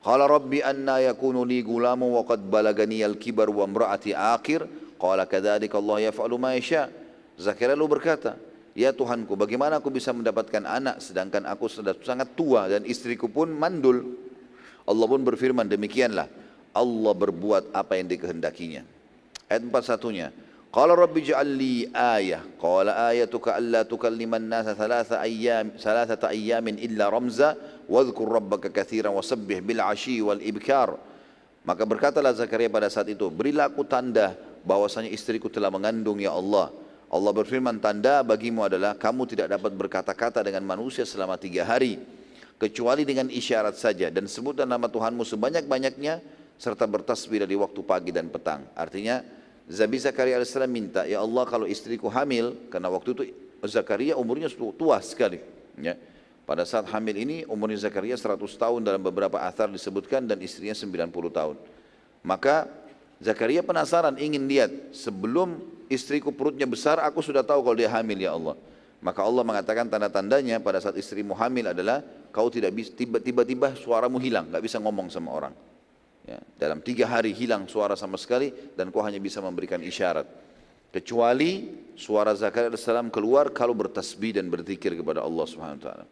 qala rabbi anna yakunu li gulamu wa qad balagani al-kibar wa imra'ati akhir, qala kadzalika Allah yaf'alu ma yasha. Zakaria lalu berkata, ya Tuhanku, bagaimana aku bisa mendapatkan anak sedangkan aku sudah sangat tua dan istriku pun mandul. Allah pun berfirman, demikianlah Allah berbuat apa yang dikehendakinya. Ayat 41-nya, qala rabbi ij'al li ayah, qala ayatuka alla tukalliman nasa thalathata ayyamin illa ramza wadhkur rabbaka katsiran wasabbih bil 'ashyi wal ibkar. Maka berkatalah Zakaria pada saat itu, berilah aku tanda bahwasanya istriku telah mengandung ya Allah. Allah berfirman, tanda bagimu adalah kamu tidak dapat berkata-kata dengan manusia selama 3 hari kecuali dengan isyarat saja, dan sebutlah nama Tuhanmu sebanyak-banyaknya serta bertasbih dari waktu pagi dan petang. Artinya Zakaria alaihissalam minta, ya Allah kalau istriku hamil, karena waktu itu Zakaria umurnya tua sekali, ya. Pada saat hamil ini umurnya Zakaria 100 tahun dalam beberapa athar disebutkan dan istrinya 90 tahun. Maka Zakaria penasaran ingin lihat, sebelum istriku perutnya besar aku sudah tahu kalau dia hamil ya Allah. Maka Allah mengatakan tanda-tandanya pada saat istrimu hamil adalah kau tidak bisa tiba-tiba suaramu hilang, nggak bisa ngomong sama orang. Ya, dalam 3 hari hilang suara sama sekali dan kau hanya bisa memberikan isyarat. Kecuali suara Zakaria AS keluar kalau bertasbih dan berzikir kepada Allah Subhanahu wa taala.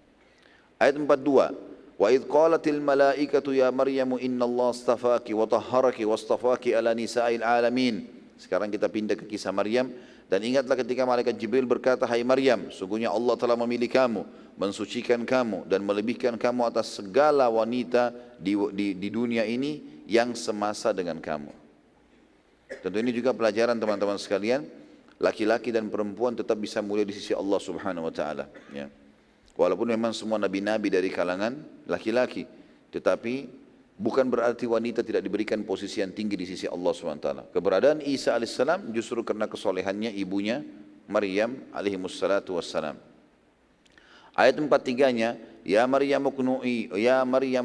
Ayat 42. Wa idh qalatil malaikatu ya Maryamu innallaha astafaki wa tahharaki wastafaki ala nisa'il alamin. Sekarang kita pindah ke kisah Maryam dan ingatlah ketika malaikat Jibril berkata, hai Maryam, sungguhnya Allah telah memilih kamu, mensucikan kamu dan melebihkan kamu atas segala wanita di dunia ini yang semasa dengan kamu. Tentu ini juga pelajaran teman-teman sekalian, laki-laki dan perempuan tetap bisa mulia di sisi Allah Subhanahu wa taala, ya. Walaupun memang semua nabi-nabi dari kalangan laki-laki, tetapi bukan berarti wanita tidak diberikan posisi yang tinggi di sisi Allah SWT. Keberadaan Isa AS justru karena kesolehannya ibunya Maryam alaihissalatu wassalam. Ayat 43-nya, Ya Maryam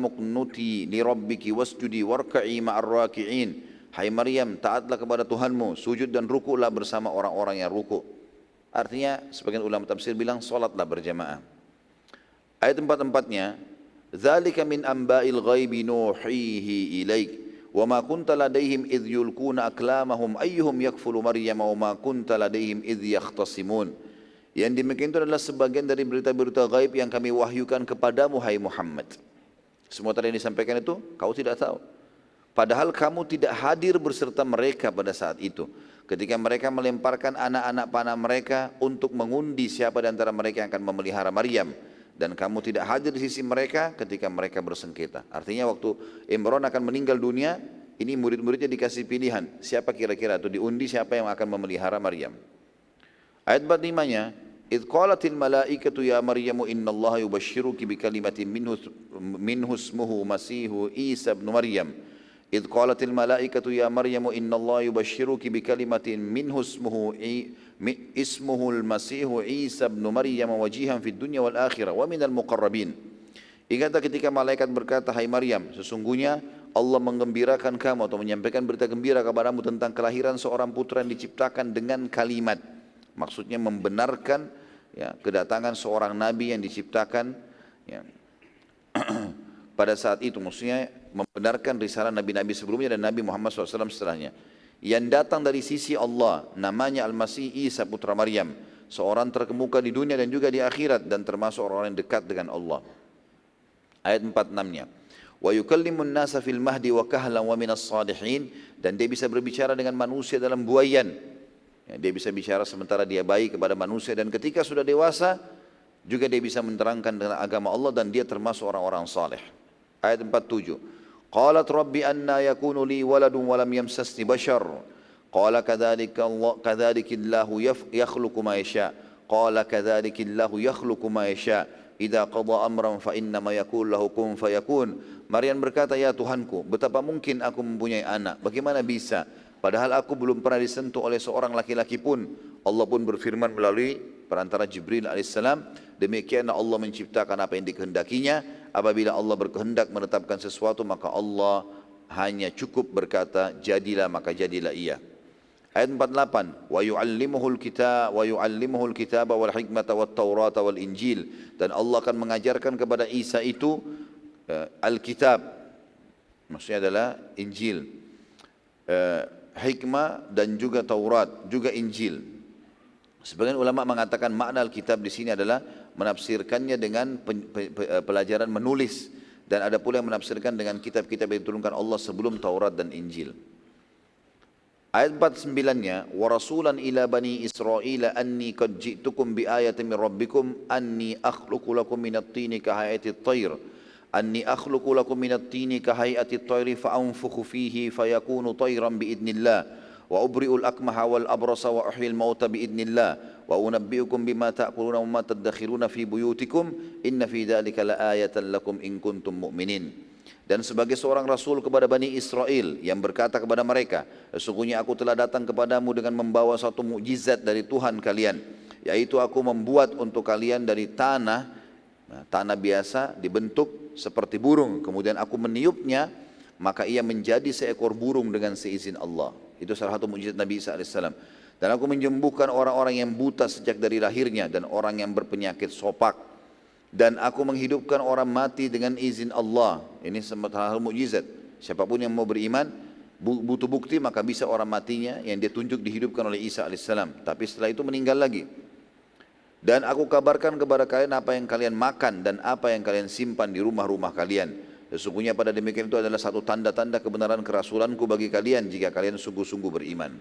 uqnuti li rabbiki wasjudi warka'i ma'ar raki'in. Hai Maryam, taatlah kepada Tuhanmu, sujud dan rukuklah bersama orang-orang yang rukuk. Artinya, sebagian ulama tafsir bilang, salatlah berjamaah. Ayat 44-nya, Dzalika min amba'il ghaibi nuhihi ilaik wa ma kunta ladaihim idh yulquna aklamahum ayyuhum yakfulu Maryam wa ma kunta ladaihim idh yakhtasimun. Yang demikian itu adalah sebagian dari berita-berita gaib yang kami wahyukan kepadamu hai Muhammad. Semua tadi yang disampaikan itu kau tidak tahu. Padahal kamu tidak hadir berserta mereka pada saat itu. Ketika mereka melemparkan anak-anak panah mereka untuk mengundi siapa di antara mereka yang akan memelihara Maryam. Dan kamu tidak hadir di sisi mereka ketika mereka bersengketa. Artinya waktu Imran akan meninggal dunia, ini murid-muridnya dikasih pilihan. Siapa kira-kira itu diundi siapa yang akan memelihara Maryam. Ayat 45-nya, Idh qalatil malaikatu ya Maryamu innallaha yubashshiruki bikalimatin minhu ismuhu Masihu Isa ibn Maryam. Idh qalatil malaikatu ya Maryamu innallaha yubashshiruki bikalimatin minhu ismuhul Masihu Isa ibn Maryam wajihan fid dunya wal akhirah wa minal muqarrabin. Ingatlah ketika malaikat berkata, hai Maryam, sesungguhnya Allah menggembirakan kamu atau menyampaikan berita gembira kepadamu tentang kelahiran seorang putra yang diciptakan dengan kalimat. Maksudnya membenarkan ya, kedatangan seorang nabi yang diciptakan ya, pada saat itu. Maksudnya membenarkan risalah nabi-nabi sebelumnya dan Nabi Muhammad SAW setelahnya. Yang datang dari sisi Allah, namanya Al-Masih Isa putra Maryam, seorang terkemuka di dunia dan juga di akhirat dan termasuk orang-orang yang dekat dengan Allah. Ayat 46-nya, wa yukallimun nasa fil mahdi wa kahlan wa minas salihin, dan dia bisa berbicara dengan manusia dalam buaian. Ya, dia bisa bicara sementara dia baik kepada manusia dan ketika sudah dewasa juga dia bisa menerangkan dengan agama Allah dan dia termasuk orang-orang saleh. Ayat 47. Qalat rabbi anna yakunu li waladun wa lam yamsasni bashar. Qala kadzalika yakhluqu ma yasha. Qala kadzalika yakhluqu ma yasha. Idza qada amran fa innama yaqulu lahu kun fayakun. Maryam berkata, ya Tuhanku, betapa mungkin aku mempunyai anak? Bagaimana bisa? Padahal aku belum pernah disentuh oleh seorang laki-laki pun. Allah pun berfirman melalui perantara Jibril alaihissalam, demikianlah Allah menciptakan apa yang dikehendakinya. Apabila Allah berkehendak menetapkan sesuatu, maka Allah hanya cukup berkata, jadilah, maka jadilah ia. Ayat 48, wa yu'allimuhul kitaba wal hikmata wat taurata wal injil, dan Allah akan mengajarkan kepada Isa itu Alkitab, maksudnya adalah Injil, hikmah dan juga Taurat, juga Injil. Sebagian ulama mengatakan makna Alkitab di sini adalah menafsirkannya dengan pelajaran menulis, dan ada pula yang menafsirkan dengan kitab-kitab yang diturunkan Allah sebelum Taurat dan Injil. Ayat 49-nya, wa rasulan ila bani Israil anni qad ji'tukum bi ayatin min rabbikum anni akhluqu lakum minat tini ka hayati at-tayr anni akhluqu lakum minat tini ka hayati at-tayr fa anfukhu fihi fayakunu tayran bi idznillah wa ubri'ul akmaha wal abrasa wa uhyil mauta bi idznillah wa unabbi'ukum bima ta'kuluna wa ma tadakhiruna fi buyutikum inna fi dzalika laayatan lakum in kuntum mu'minin. Dan sebagai seorang rasul kepada Bani Israel yang berkata kepada mereka, sesungguhnya aku telah datang kepadamu dengan membawa satu mukjizat dari Tuhan kalian, yaitu aku membuat untuk kalian dari tanah Nah, tanah biasa dibentuk seperti burung, kemudian aku meniupnya, maka ia menjadi seekor burung dengan seizin Allah. Itu salah satu mukjizat Nabi Isa alaihissalam. Dan aku menyembuhkan orang-orang yang buta sejak dari lahirnya dan orang yang berpenyakit sopak. Dan aku menghidupkan orang mati dengan izin Allah. Ini salah satu mukjizat. Siapapun yang mau beriman, butuh bukti, maka bisa orang matinya yang dia tunjuk dihidupkan oleh Isa alaihissalam. Tapi setelah itu meninggal lagi. Dan aku kabarkan kepada kalian apa yang kalian makan dan apa yang kalian simpan di rumah-rumah kalian. Sesungguhnya pada demikian itu adalah satu tanda-tanda kebenaran kerasulanku bagi kalian jika kalian sungguh-sungguh beriman.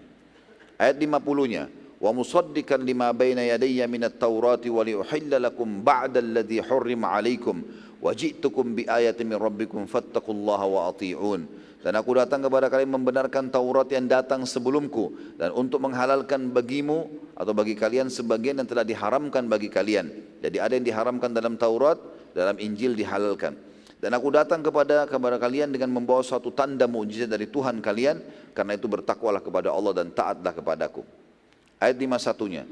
Ayat 50-nya, wa musaddiqan lima baina yadayya minat taurati wa liuhilla lakum ba'da alladhi hurrima alaikum wa ji'tukum bi ayatin min rabbikum fattaqullaha wa ati'un. Dan aku datang kepada kalian membenarkan Taurat yang datang sebelumku dan untuk menghalalkan bagimu atau bagi kalian sebagian yang telah diharamkan bagi kalian. Jadi ada yang diharamkan dalam Taurat, dalam Injil dihalalkan. Dan aku datang kepada kalian dengan membawa suatu tanda mukjizat dari Tuhan kalian, karena itu bertakwalah kepada Allah dan taatlah kepadaku. Ayat 51-nya,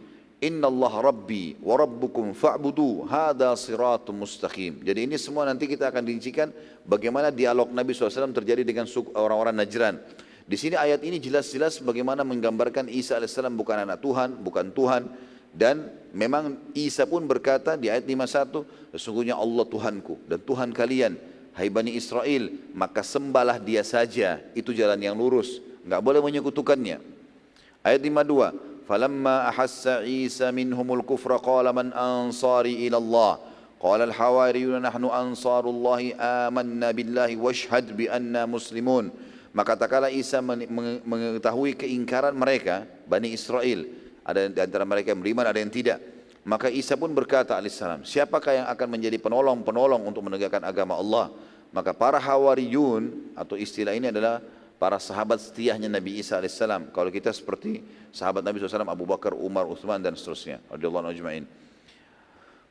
Inna Allah Rabbi wa Rabbukum fa'budu hadha siratum mustaqim. Jadi ini semua nanti kita akan dincikan bagaimana dialog Nabi SAW terjadi dengan orang-orang Najran. Di sini ayat ini jelas-jelas bagaimana menggambarkan Isa AS bukan anak Tuhan, bukan Tuhan. Dan memang Isa pun berkata di ayat 51, sesungguhnya Allah Tuhanku dan Tuhan kalian, hai Bani Israel, maka sembahlah dia saja, itu jalan yang lurus, enggak boleh menyekutukannya. Ayat 52, فلما أحس عيسى منهم الكفر قال من أنصاري إلى الله قال الحواريون نحن أنصار الله آمنا بالله واشهد بأننا مسلمون. Maka tatkala Isa mengetahui keingkaran mereka, Bani Israel, ada di antara mereka yang beriman, ada yang tidak, maka Isa pun berkata alaihissalam, siapakah yang akan menjadi penolong-penolong untuk menegakkan agama Allah? Maka para Hawariyun, atau istilah ini adalah para sahabat setiahnya Nabi Isa alaihissalam. Kalau kita seperti sahabat Nabi SAW, Abu Bakar, Umar, Uthman dan seterusnya, radhiyallahu anhum ajma'in.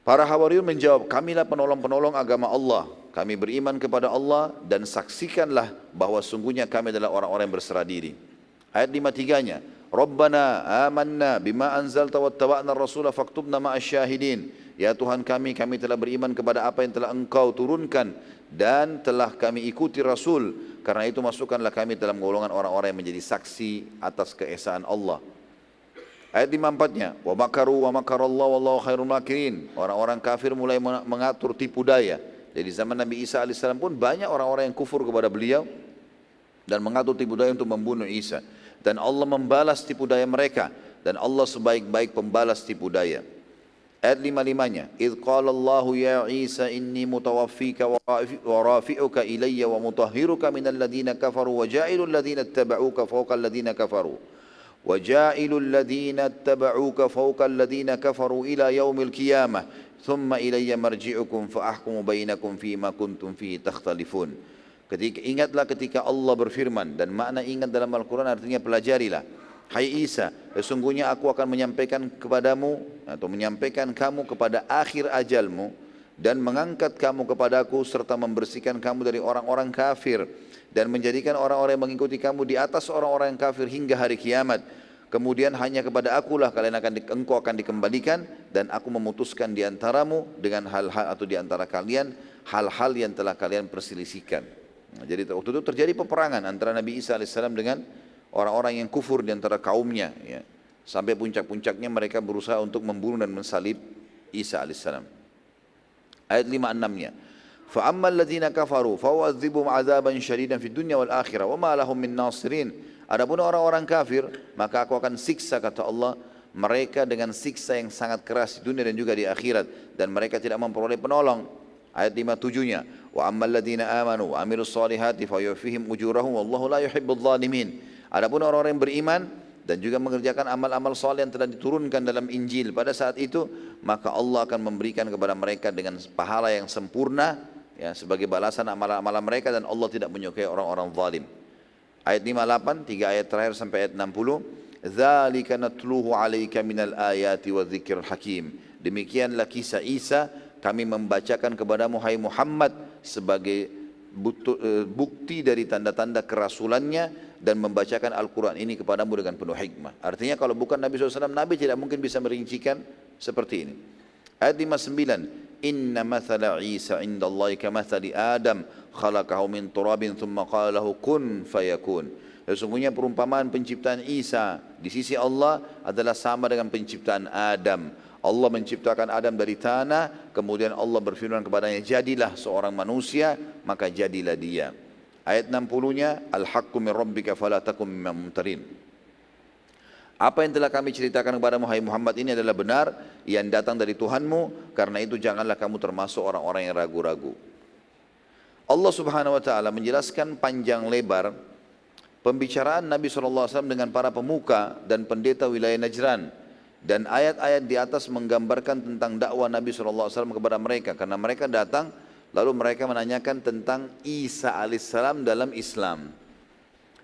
Para Hawariyun menjawab, kamilah penolong-penolong agama Allah. Kami beriman kepada Allah dan saksikanlah bahwa sungguhnya kami adalah orang-orang yang berserah diri. Ayat 53-nya, Rabbana amanna bima anzalta wattaba'na ar-rasula faktubna ma'asyahidin. Ya Tuhan kami telah beriman kepada apa yang telah Engkau turunkan dan telah kami ikuti Rasul. Karena itu masukkanlah kami dalam golongan orang-orang yang menjadi saksi atas keesaan Allah. Ayat 54-nya, wa makaru wa makarallahu wallahu khairul makirin. Orang-orang kafir mulai mengatur tipu daya. Jadi zaman Nabi Isa alaihissalam pun banyak orang-orang yang kufur kepada beliau dan mengatur tipu daya untuk membunuh Isa. Dan Allah membalas tipu daya mereka, dan Allah sebaik-baik pembalas tipu daya. Ayat 55-nya, idh qala Allahu ya Isa inni mutawaffika wa rafi'uka ilayya wa mutahhiruka minal ladhina kafaru wa ja'ilul ladhina ittaba'uka fawqa alladhina kafaru wa ja'ilul ladhina ittaba'uka fawqa alladhina kafaru ila yaumil qiyamah thumma ilayya marji'ukum fa ahkumu bainakum fima kuntum fihi takhtalifun. Ingatlah ketika Allah berfirman, dan makna ingat dalam Al-Quran artinya pelajarilah. Hai Isa, sesungguhnya aku akan menyampaikan kepadamu atau menyampaikan kamu kepada akhir ajalmu dan mengangkat kamu kepadaku serta membersihkan kamu dari orang-orang kafir dan menjadikan orang-orang yang mengikuti kamu di atas orang-orang yang kafir hingga hari kiamat. Kemudian hanya kepada akulah engkau akan dikembalikan dan aku memutuskan di antaramu dengan hal-hal atau di antara kalian hal-hal yang telah kalian perselisihkan. Nah, jadi waktu itu terjadi peperangan antara Nabi Isa alaihissalam dengan orang-orang yang kufur di antara kaumnya, ya. Sampai puncak-puncaknya mereka berusaha untuk membunuh dan mensalib Isa alaihissalam. Ayat 56-nya, فَأَمَّا الَّذِينَ كَفَرُوا فَوَعَذِّبُهُمْ عَذَابًا شَدِيدًا فِي الدُّنْيَا وَالْآخِرَةِ وَمَا لَهُمْ مِنْ نَاصِرِينَ. Adapun orang-orang kafir, maka aku akan siksa, kata Allah, mereka dengan siksa yang sangat keras di dunia dan juga di akhirat, dan mereka tidak memperoleh penolong. Ayat 57-nya, وَأَمَّا الَّذِينَ آمَنُوا وَعَمِلُوا الصَّالِحَاتِ فَيُوَفِّيهِمْ أُجُورَهُمْ وَاللَّهُ لَا يُحِبُّ الظَّالِمِينَ. Adapun orang-orang yang beriman dan juga mengerjakan amal-amal saleh yang telah diturunkan dalam Injil pada saat itu, maka Allah akan memberikan kepada mereka dengan pahala yang sempurna, ya, sebagai balasan amal-amal mereka, dan Allah tidak menyukai orang-orang zalim. Ayat 58, 3 ayat terakhir sampai ayat 60, dzalika natluhu 'alaika minal ayati wadh-dzikril hakim. Demikianlah kisah Isa kami membacakan kepadamu hai Muhammad sebagai bukti dari tanda-tanda kerasulannya dan membacakan Al-Quran ini kepadamu dengan penuh hikmah. Artinya kalau bukan Nabi SAW, Nabi tidak mungkin bisa merincikan seperti ini. Ayat 59, inna mathala Isa indallahi kamathali Adam khalaqahu min turabin thumma qala lahu kun fayakun. Sesungguhnya perumpamaan penciptaan Isa di sisi Allah adalah sama dengan penciptaan Adam. Allah menciptakan Adam dari tanah, kemudian Allah berfirman kepadanya, jadilah seorang manusia, maka jadilah dia. Ayat 60-nya, Al-haqqu min rabbika fala takum mimman mumtarin. Apa yang telah kami ceritakan kepada Muhammad ini adalah benar, yang datang dari Tuhanmu, karena itu janganlah kamu termasuk orang-orang yang ragu-ragu. Allah Subhanahu wa taala menjelaskan panjang lebar pembicaraan Nabi SAW dengan para pemuka dan pendeta wilayah Najran, dan ayat-ayat di atas menggambarkan tentang dakwah Nabi SAW kepada mereka, karena mereka datang lalu mereka menanyakan tentang Isa alaihissalam dalam Islam.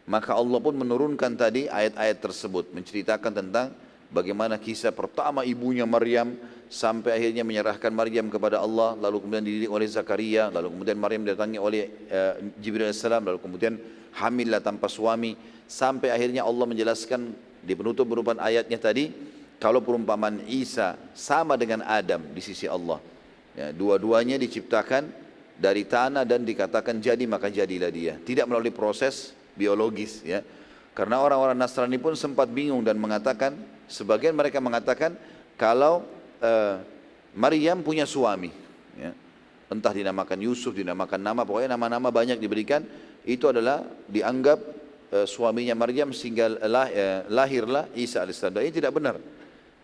Maka Allah pun menurunkan tadi ayat-ayat tersebut menceritakan tentang bagaimana kisah pertama ibunya Maryam sampai akhirnya menyerahkan Maryam kepada Allah, lalu kemudian dididik oleh Zakaria, lalu kemudian Maryam didatangi oleh Jibril alaihissalam, lalu kemudian hamillah tanpa suami, sampai akhirnya Allah menjelaskan di penutup berupa ayatnya tadi kalau perumpamaan Isa sama dengan Adam di sisi Allah. Ya, dua-duanya diciptakan dari tanah dan dikatakan jadi maka jadilah dia, tidak melalui proses biologis, ya. Karena orang-orang Nasrani pun sempat bingung dan mengatakan, sebagian mereka mengatakan kalau Maryam punya suami, ya. Entah dinamakan Yusuf, dinamakan nama, pokoknya nama-nama banyak diberikan, itu adalah dianggap suaminya Maryam sehingga lahirlah Isa alaihissalam. Ini tidak benar.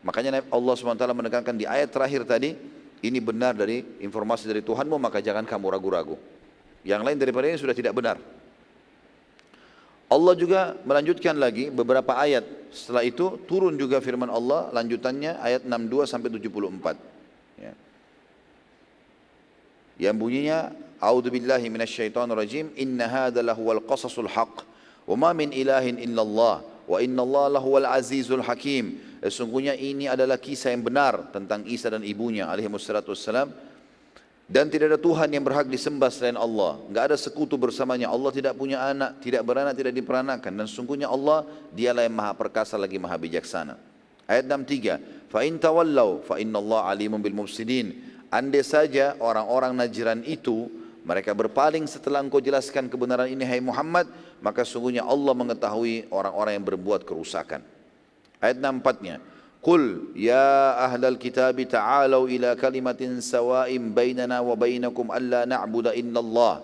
Makanya Allah SWT menekankan di ayat terakhir tadi, ini benar dari informasi dari Tuhanmu, maka jangan kamu ragu-ragu. Yang lain daripada ini sudah tidak benar. Allah juga melanjutkan lagi beberapa ayat. Setelah itu turun juga firman Allah lanjutannya ayat 62 sampai 74. Ya. Yang bunyinya A'udzubillahi minasyaitonirrajim, inna hadza lahuwal qasasul haqq wa ma min ilahin illallah wa innallaha lahuwal azizul hakim. Sesungguhnya ini adalah kisah yang benar tentang Isa dan ibunya alaihi wassalatu wassalam. Dan tidak ada Tuhan yang berhak disembah selain Allah. Enggak ada sekutu bersamanya. Allah tidak punya anak, tidak beranak, tidak diperanakan. Dan sungguhnya Allah, dialah yang maha perkasa lagi maha bijaksana. Ayat 63. Fa in tawallau fa innallaha alimun bil mufsidin. Andai saja orang-orang Najran itu mereka berpaling setelah engkau jelaskan kebenaran ini hai Muhammad, maka sungguhnya Allah mengetahui orang-orang yang berbuat kerusakan. Ayat 64-nya. Qul ya ahlal kitabi ta'alau ila kalimatin sawa'in bainana wa bainakum alla na'budu illallah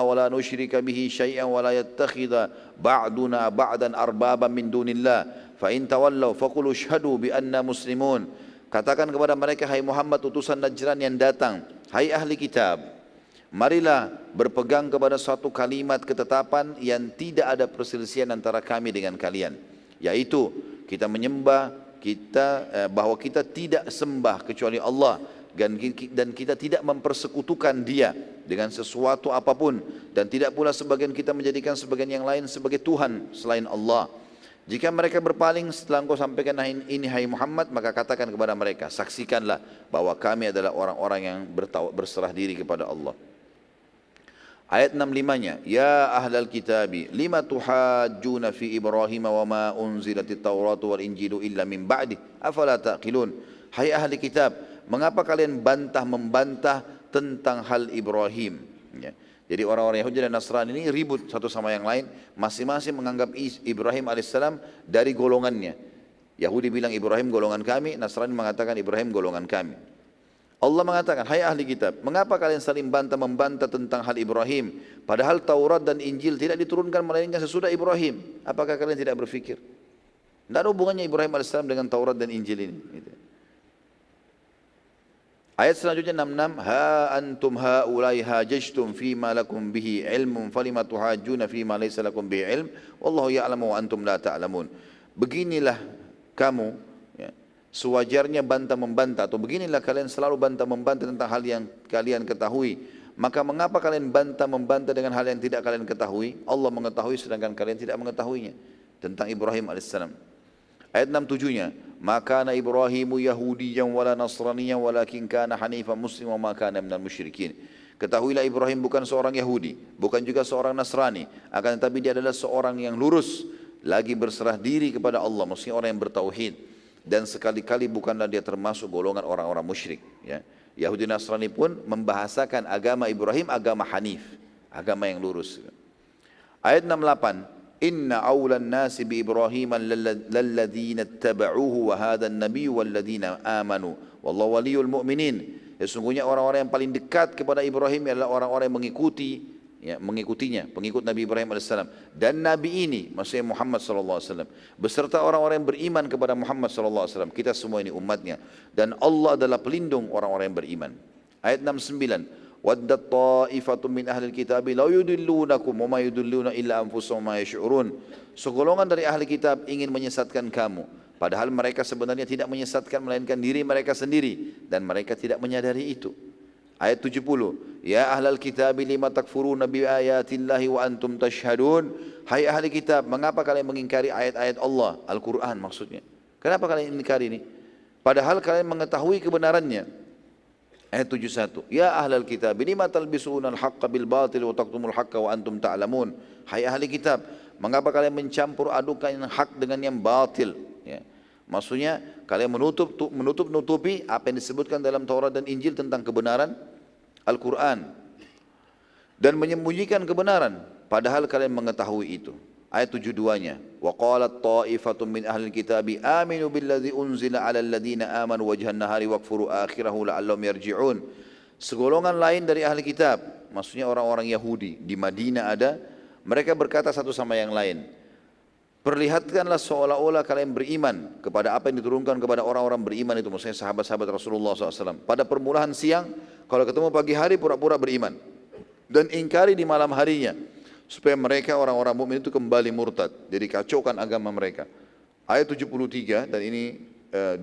wa la nusyrika bihi syai'an wa la yattakhidha ba'duna ba'dan arbaban min dunillah fa in tawallaw faqulu ashhadu bi anna muslimun. Katakan kepada mereka, hai Muhammad utusan Najran yang datang, hai ahli kitab, marilah berpegang kepada suatu kalimat ketetapan yang tidak ada perselisihan antara kami dengan kalian, yaitu kita menyembah bahwa kita tidak sembah kecuali Allah, dan kita tidak mempersekutukan dia dengan sesuatu apapun, dan tidak pula sebagian kita menjadikan sebagian yang lain sebagai Tuhan selain Allah. Jika mereka berpaling setelah engkau sampaikan ini hai Muhammad, maka katakan kepada mereka, saksikanlah bahwa kami adalah orang-orang yang berserah diri kepada Allah. Ayat 65-nya, ya ahlal kitabi lima tuhajjuna fi Ibrahim wa ma unzilatit Tauratu wal Injilu illa min ba'di afala taqilun. Hai ahli kitab, mengapa kalian membantah tentang hal Ibrahim? Ya. Jadi orang-orang Yahudi dan Nasrani ini ribut satu sama yang lain, masing-masing menganggap Ibrahim alaihissalam dari golongannya. Yahudi bilang Ibrahim golongan kami, Nasrani mengatakan Ibrahim golongan kami. Allah mengatakan, hai ahli kitab, mengapa kalian saling membantah tentang hal Ibrahim? Padahal Taurat dan Injil tidak diturunkan melainkan sesudah Ibrahim. Apakah kalian tidak berfikir? Tidak ada hubungannya Ibrahim AS dengan Taurat dan Injil ini. Ayat selanjutnya 66, ha antum haulai hajajtum fima lakum bihi ilmun falima tuhajjuna fima laysa lakum bihi ilm wallahu ya'lamu wa antum la ta'lamun. Beginilah kamu, ya, sewajarnya bantah-membantah, atau beginilah kalian selalu bantah-membantah tentang hal yang kalian ketahui. Maka mengapa kalian bantah-membantah dengan hal yang tidak kalian ketahui? Allah mengetahui sedangkan kalian tidak mengetahuinya. Tentang Ibrahim alaihissalam. Ayat 67-nya, maka kana Ibrahimu Yahudiyan wala Nasraniyan walakin kana hanifan muslim wa ma kana minal musyrikin. Ketahuilah Ibrahim bukan seorang Yahudi, bukan juga seorang Nasrani, akan tetapi dia adalah seorang yang lurus, lagi berserah diri kepada Allah, maksudnya orang yang bertauhid. dan sekali-kali bukanlah dia termasuk golongan orang-orang musyrik. Ya. Yahudi Nasrani pun membahasakan agama Ibrahim agama Hanif, agama yang lurus. Ayat 68, Inna awlan nasi bi Ibrahim lalladzina ittaba'uhu wa hadha an-nabiy walladzina amanu wallahu waliyul mu'minin. Sesungguhnya orang-orang yang paling dekat kepada Ibrahim adalah orang-orang yang mengikutinya, pengikut Nabi Ibrahim AS. Dan Nabi ini, maksudnya Muhammad SAW, beserta orang-orang yang beriman kepada Muhammad SAW. Kita semua ini umatnya. Dan Allah adalah pelindung orang-orang yang beriman. Ayat 69, Waddat ta'ifatun min ahli kitabi la yudillunakum wa ma yudilluna illa anfusahum ma yash'urun. Segolongan dari ahli kitab ingin menyesatkan kamu, padahal mereka sebenarnya tidak menyesatkan melainkan diri mereka sendiri dan mereka tidak menyadari itu. Ayat 70, Ya ahlal kitab lima takfuruna bi ayatillahi wa antum tashhadun. Hai ahli kitab, mengapa kalian mengingkari ayat-ayat Allah, Al-Quran maksudnya. Kenapa kalian ingkari ini? Padahal kalian mengetahui kebenarannya. Ayat 71, Ya ahlal kitab lima talbisuna al-haqqa bil batil wa taqtumul haqqa wa antum ta'lamun. Hai ahli kitab, mengapa kalian mencampur adukan hak dengan yang batil? Ya. Maksudnya kalian menutup-nutupi apa yang disebutkan dalam Taurat dan Injil tentang kebenaran Al-Quran dan menyembunyikan kebenaran padahal kalian mengetahui itu. Ayat 72-nya, wa qalat ta'ifatun min ahli kitabi aminu billadzi unzila 'alal ladzina amanu wajhan nahari wakfuru akhirahu la'allahum yarji'un. Segolongan lain dari ahli kitab, maksudnya orang-orang Yahudi di Madinah ada, mereka berkata satu sama yang lain, perlihatkanlah seolah-olah kalian beriman kepada apa yang diturunkan kepada orang-orang beriman itu, maksudnya sahabat-sahabat Rasulullah SAW. Pada permulaan siang, kalau ketemu pagi hari pura-pura beriman, dan ingkari di malam harinya, supaya mereka orang-orang mukmin itu kembali murtad, jadi kacaukan agama mereka. Ayat 73, dan ini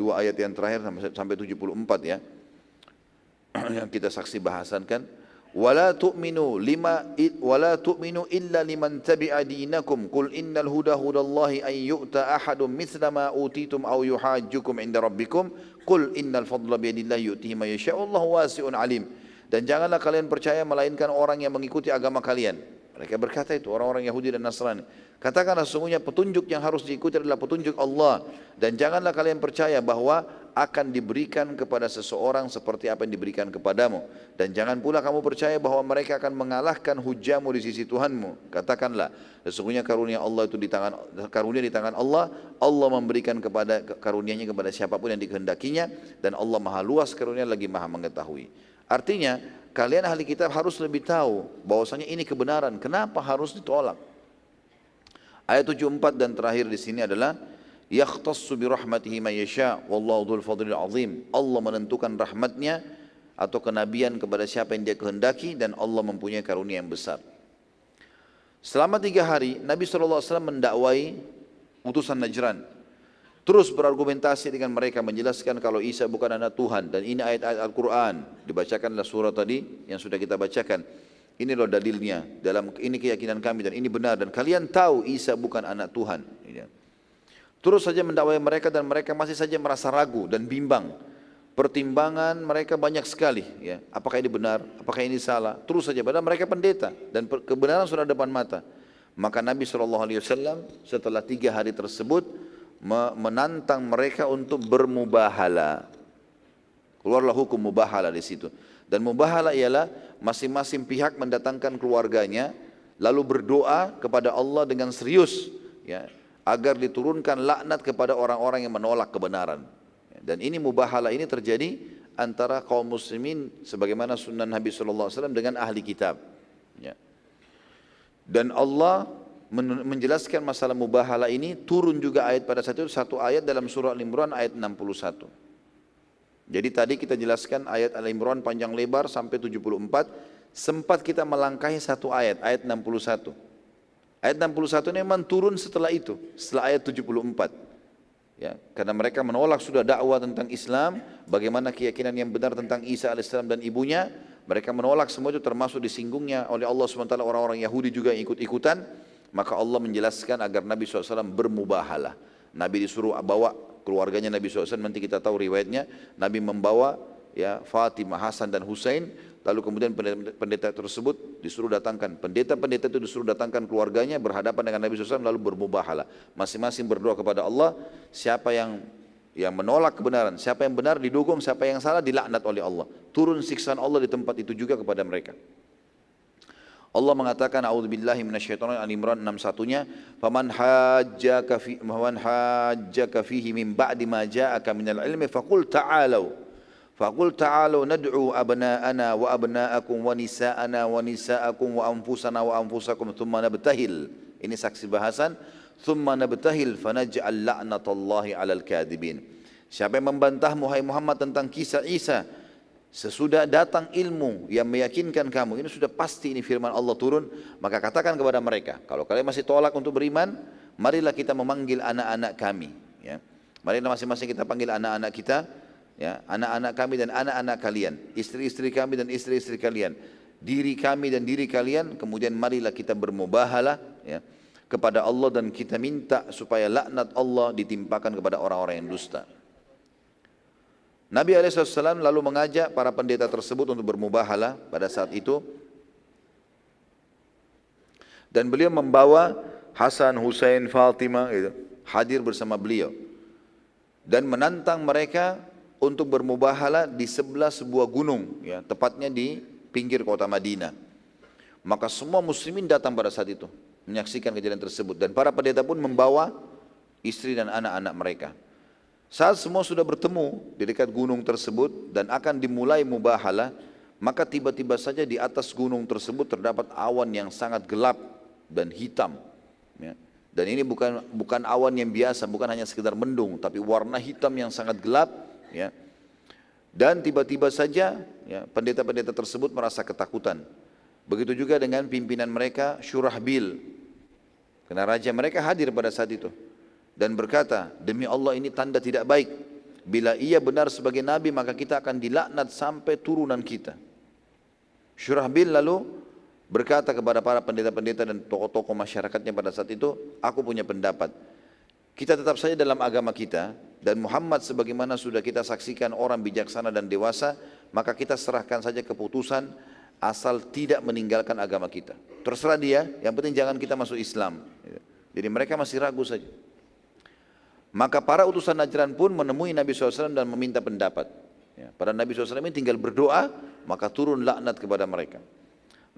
dua ayat yang terakhir sampai 74 ya, yang kita saksi bahasankan. ولا تؤمنوا إلا لمن تبع دينكم قل إن الهدى هدى الله أن يؤتى أحد مثل ما أوتيتم أو يحاجكم عند ربكم قل إن الفضل بيد الله يؤتيه من يشاء والله واسع عليم. Dan janganlah kalian percaya melainkan orang yang mengikuti agama kalian. Mereka berkata itu orang-orang Yahudi dan Nasrani. Katakanlah sesungguhnya petunjuk yang harus diikuti adalah petunjuk Allah. Dan janganlah kalian percaya bahwa akan diberikan kepada seseorang seperti apa yang diberikan kepadamu. Dan jangan pula kamu percaya bahwa mereka akan mengalahkan hujahmu di sisi Tuhanmu. Katakanlah sesungguhnya karunia Allah itu di tangan Allah. Allah memberikan karunia-Nya kepada siapapun yang dikehendakinya. Dan Allah maha luas karunia lagi maha mengetahui. Artinya kalian ahli kitab harus lebih tahu bahwasanya ini kebenaran. Kenapa harus ditolak? Ayat 74 dan terakhir di sini adalah yakhtassu bi rahmatihi man yasha wallahu dzul fadlil azim. Allah menentukan rahmatnya atau kenabian kepada siapa yang dia kehendaki dan Allah mempunyai karunia yang besar. Selama 3 hari Nabi SAW mendakwai utusan Najran. Terus berargumentasi dengan mereka menjelaskan kalau Isa bukan anak Tuhan dan ini ayat-ayat Al-Quran. Dibacakanlah surah tadi yang sudah kita bacakan. Ini loh dalilnya, ini keyakinan kami dan ini benar dan kalian tahu Isa bukan anak Tuhan. Terus saja mendakwai mereka dan mereka masih saja merasa ragu dan bimbang. Pertimbangan mereka banyak sekali. Ya. Apakah ini benar? Apakah ini salah? Terus saja, padahal mereka pendeta dan kebenaran sudah depan mata. Maka Nabi SAW setelah 3 hari tersebut menantang mereka untuk bermubahala. Keluarlah hukum mubahala di situ. Dan mubahala ialah masing-masing pihak mendatangkan keluarganya lalu berdoa kepada Allah dengan serius ya, agar diturunkan laknat kepada orang-orang yang menolak kebenaran. Dan ini mubahala ini terjadi antara kaum muslimin sebagaimana sunnah Nabi SAW dengan ahli kitab ya. Dan Allah menjelaskan masalah mubahala ini turun juga ayat pada satu ayat dalam surah Al-Imran ayat 61. Jadi tadi kita jelaskan ayat Al-Imran panjang lebar sampai 74, sempat kita melangkahi satu ayat 61. Ayat 61 ini memang turun setelah itu, setelah ayat 74. Ya, karena mereka menolak sudah dakwah tentang Islam, bagaimana keyakinan yang benar tentang Isa alaihissalam dan ibunya, mereka menolak semua itu termasuk disinggungnya oleh Allah SWT orang-orang Yahudi juga yang ikut-ikutan, maka Allah menjelaskan agar Nabi SAW bermubahalah. Nabi disuruh bawa keluarganya Nabi SAW, nanti kita tahu riwayatnya, Nabi membawa ya Fatimah, Hasan dan Husain, lalu kemudian pendeta tersebut disuruh datangkan, pendeta-pendeta itu disuruh datangkan keluarganya berhadapan dengan Nabi SAW lalu bermubahalah. Masing-masing berdoa kepada Allah, siapa yang yang menolak kebenaran. Siapa yang benar didukung, siapa yang salah dilaknat oleh Allah. Turun siksaan Allah di tempat itu juga kepada mereka. Allah mengatakan, a'udzubillahi minasyaitonir rajim, Al-Imran 61-nya, "Faman hajjaka fihi min ba'di ma ja'aka minal ilmi faqul ta'alu nad'u abna'ana wa abna'akum wa nisa'ana wa nisa'akum wa anfusana wa anfusakum thumma nabtahil." Ini saksi bahasan. "Thumma nabtahil fanaj'al la'natallahi 'alal kadhibin." Siapa yang membantahmu hai Muhammad tentang kisah Isa sesudah datang ilmu yang meyakinkan kamu, ini sudah pasti ini firman Allah turun, maka katakan kepada mereka, kalau kalian masih tolak untuk beriman, marilah kita memanggil anak-anak kami, ya. Marilah masing-masing kita panggil anak-anak kita, ya, anak-anak kami dan anak-anak kalian, istri-istri kami dan istri-istri kalian, diri kami dan diri kalian, kemudian marilah kita bermubahalah, ya, kepada Allah dan kita minta supaya laknat Allah ditimpakan kepada orang-orang yang dusta. Nabi SAW lalu mengajak para pendeta tersebut untuk bermubahalah pada saat itu. Dan beliau membawa Hasan, Husain, Fatimah gitu, hadir bersama beliau. Dan menantang mereka untuk bermubahalah di sebelah sebuah gunung, ya, tepatnya di pinggir kota Madinah. Maka semua muslimin datang pada saat itu menyaksikan kejadian tersebut. Dan para pendeta pun membawa istri dan anak-anak mereka. Saat semua sudah bertemu di dekat gunung tersebut dan akan dimulai mubahalah, maka tiba-tiba saja di atas gunung tersebut terdapat awan yang sangat gelap dan hitam, ya. Dan ini bukan awan yang biasa, bukan hanya sekedar mendung, tapi warna hitam yang sangat gelap, ya. Dan tiba-tiba saja, ya, pendeta-pendeta tersebut merasa ketakutan. Begitu juga dengan pimpinan mereka Syurahbil, karena raja mereka hadir pada saat itu. Dan berkata, demi Allah ini tanda tidak baik. Bila ia benar sebagai Nabi maka kita akan dilaknat sampai turunan kita. Syurahbil lalu berkata kepada para pendeta-pendeta dan tokoh-tokoh masyarakatnya pada saat itu, aku punya pendapat. Kita tetap saja dalam agama kita dan Muhammad sebagaimana sudah kita saksikan orang bijaksana dan dewasa, maka kita serahkan saja keputusan asal tidak meninggalkan agama kita. Terserah dia, yang penting jangan kita masuk Islam. Jadi mereka masih ragu saja. Maka para utusan Najran pun menemui Nabi SAW dan meminta pendapat. Ya, pada Nabi SAW ini tinggal berdoa, maka turun laknat kepada mereka.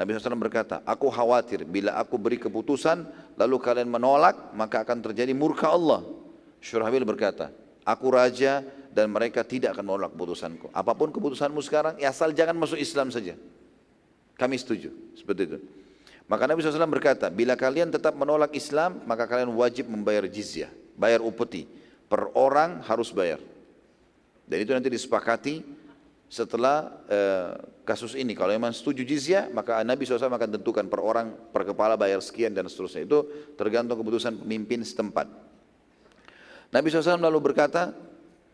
Nabi SAW berkata, aku khawatir bila aku beri keputusan, lalu kalian menolak, maka akan terjadi murka Allah. Syurahbil berkata, aku raja dan mereka tidak akan menolak keputusanku. Apapun keputusanmu sekarang, ya asal jangan masuk Islam saja. Kami setuju, seperti itu. Maka Nabi SAW berkata, bila kalian tetap menolak Islam, maka kalian wajib membayar jizyah. Bayar upeti, per orang harus bayar. Dan itu nanti disepakati setelah kasus ini. Kalau memang setuju jizyah, maka Nabi SAW akan tentukan per orang, per kepala bayar sekian dan seterusnya. Itu tergantung keputusan pemimpin setempat. Nabi SAW lalu berkata,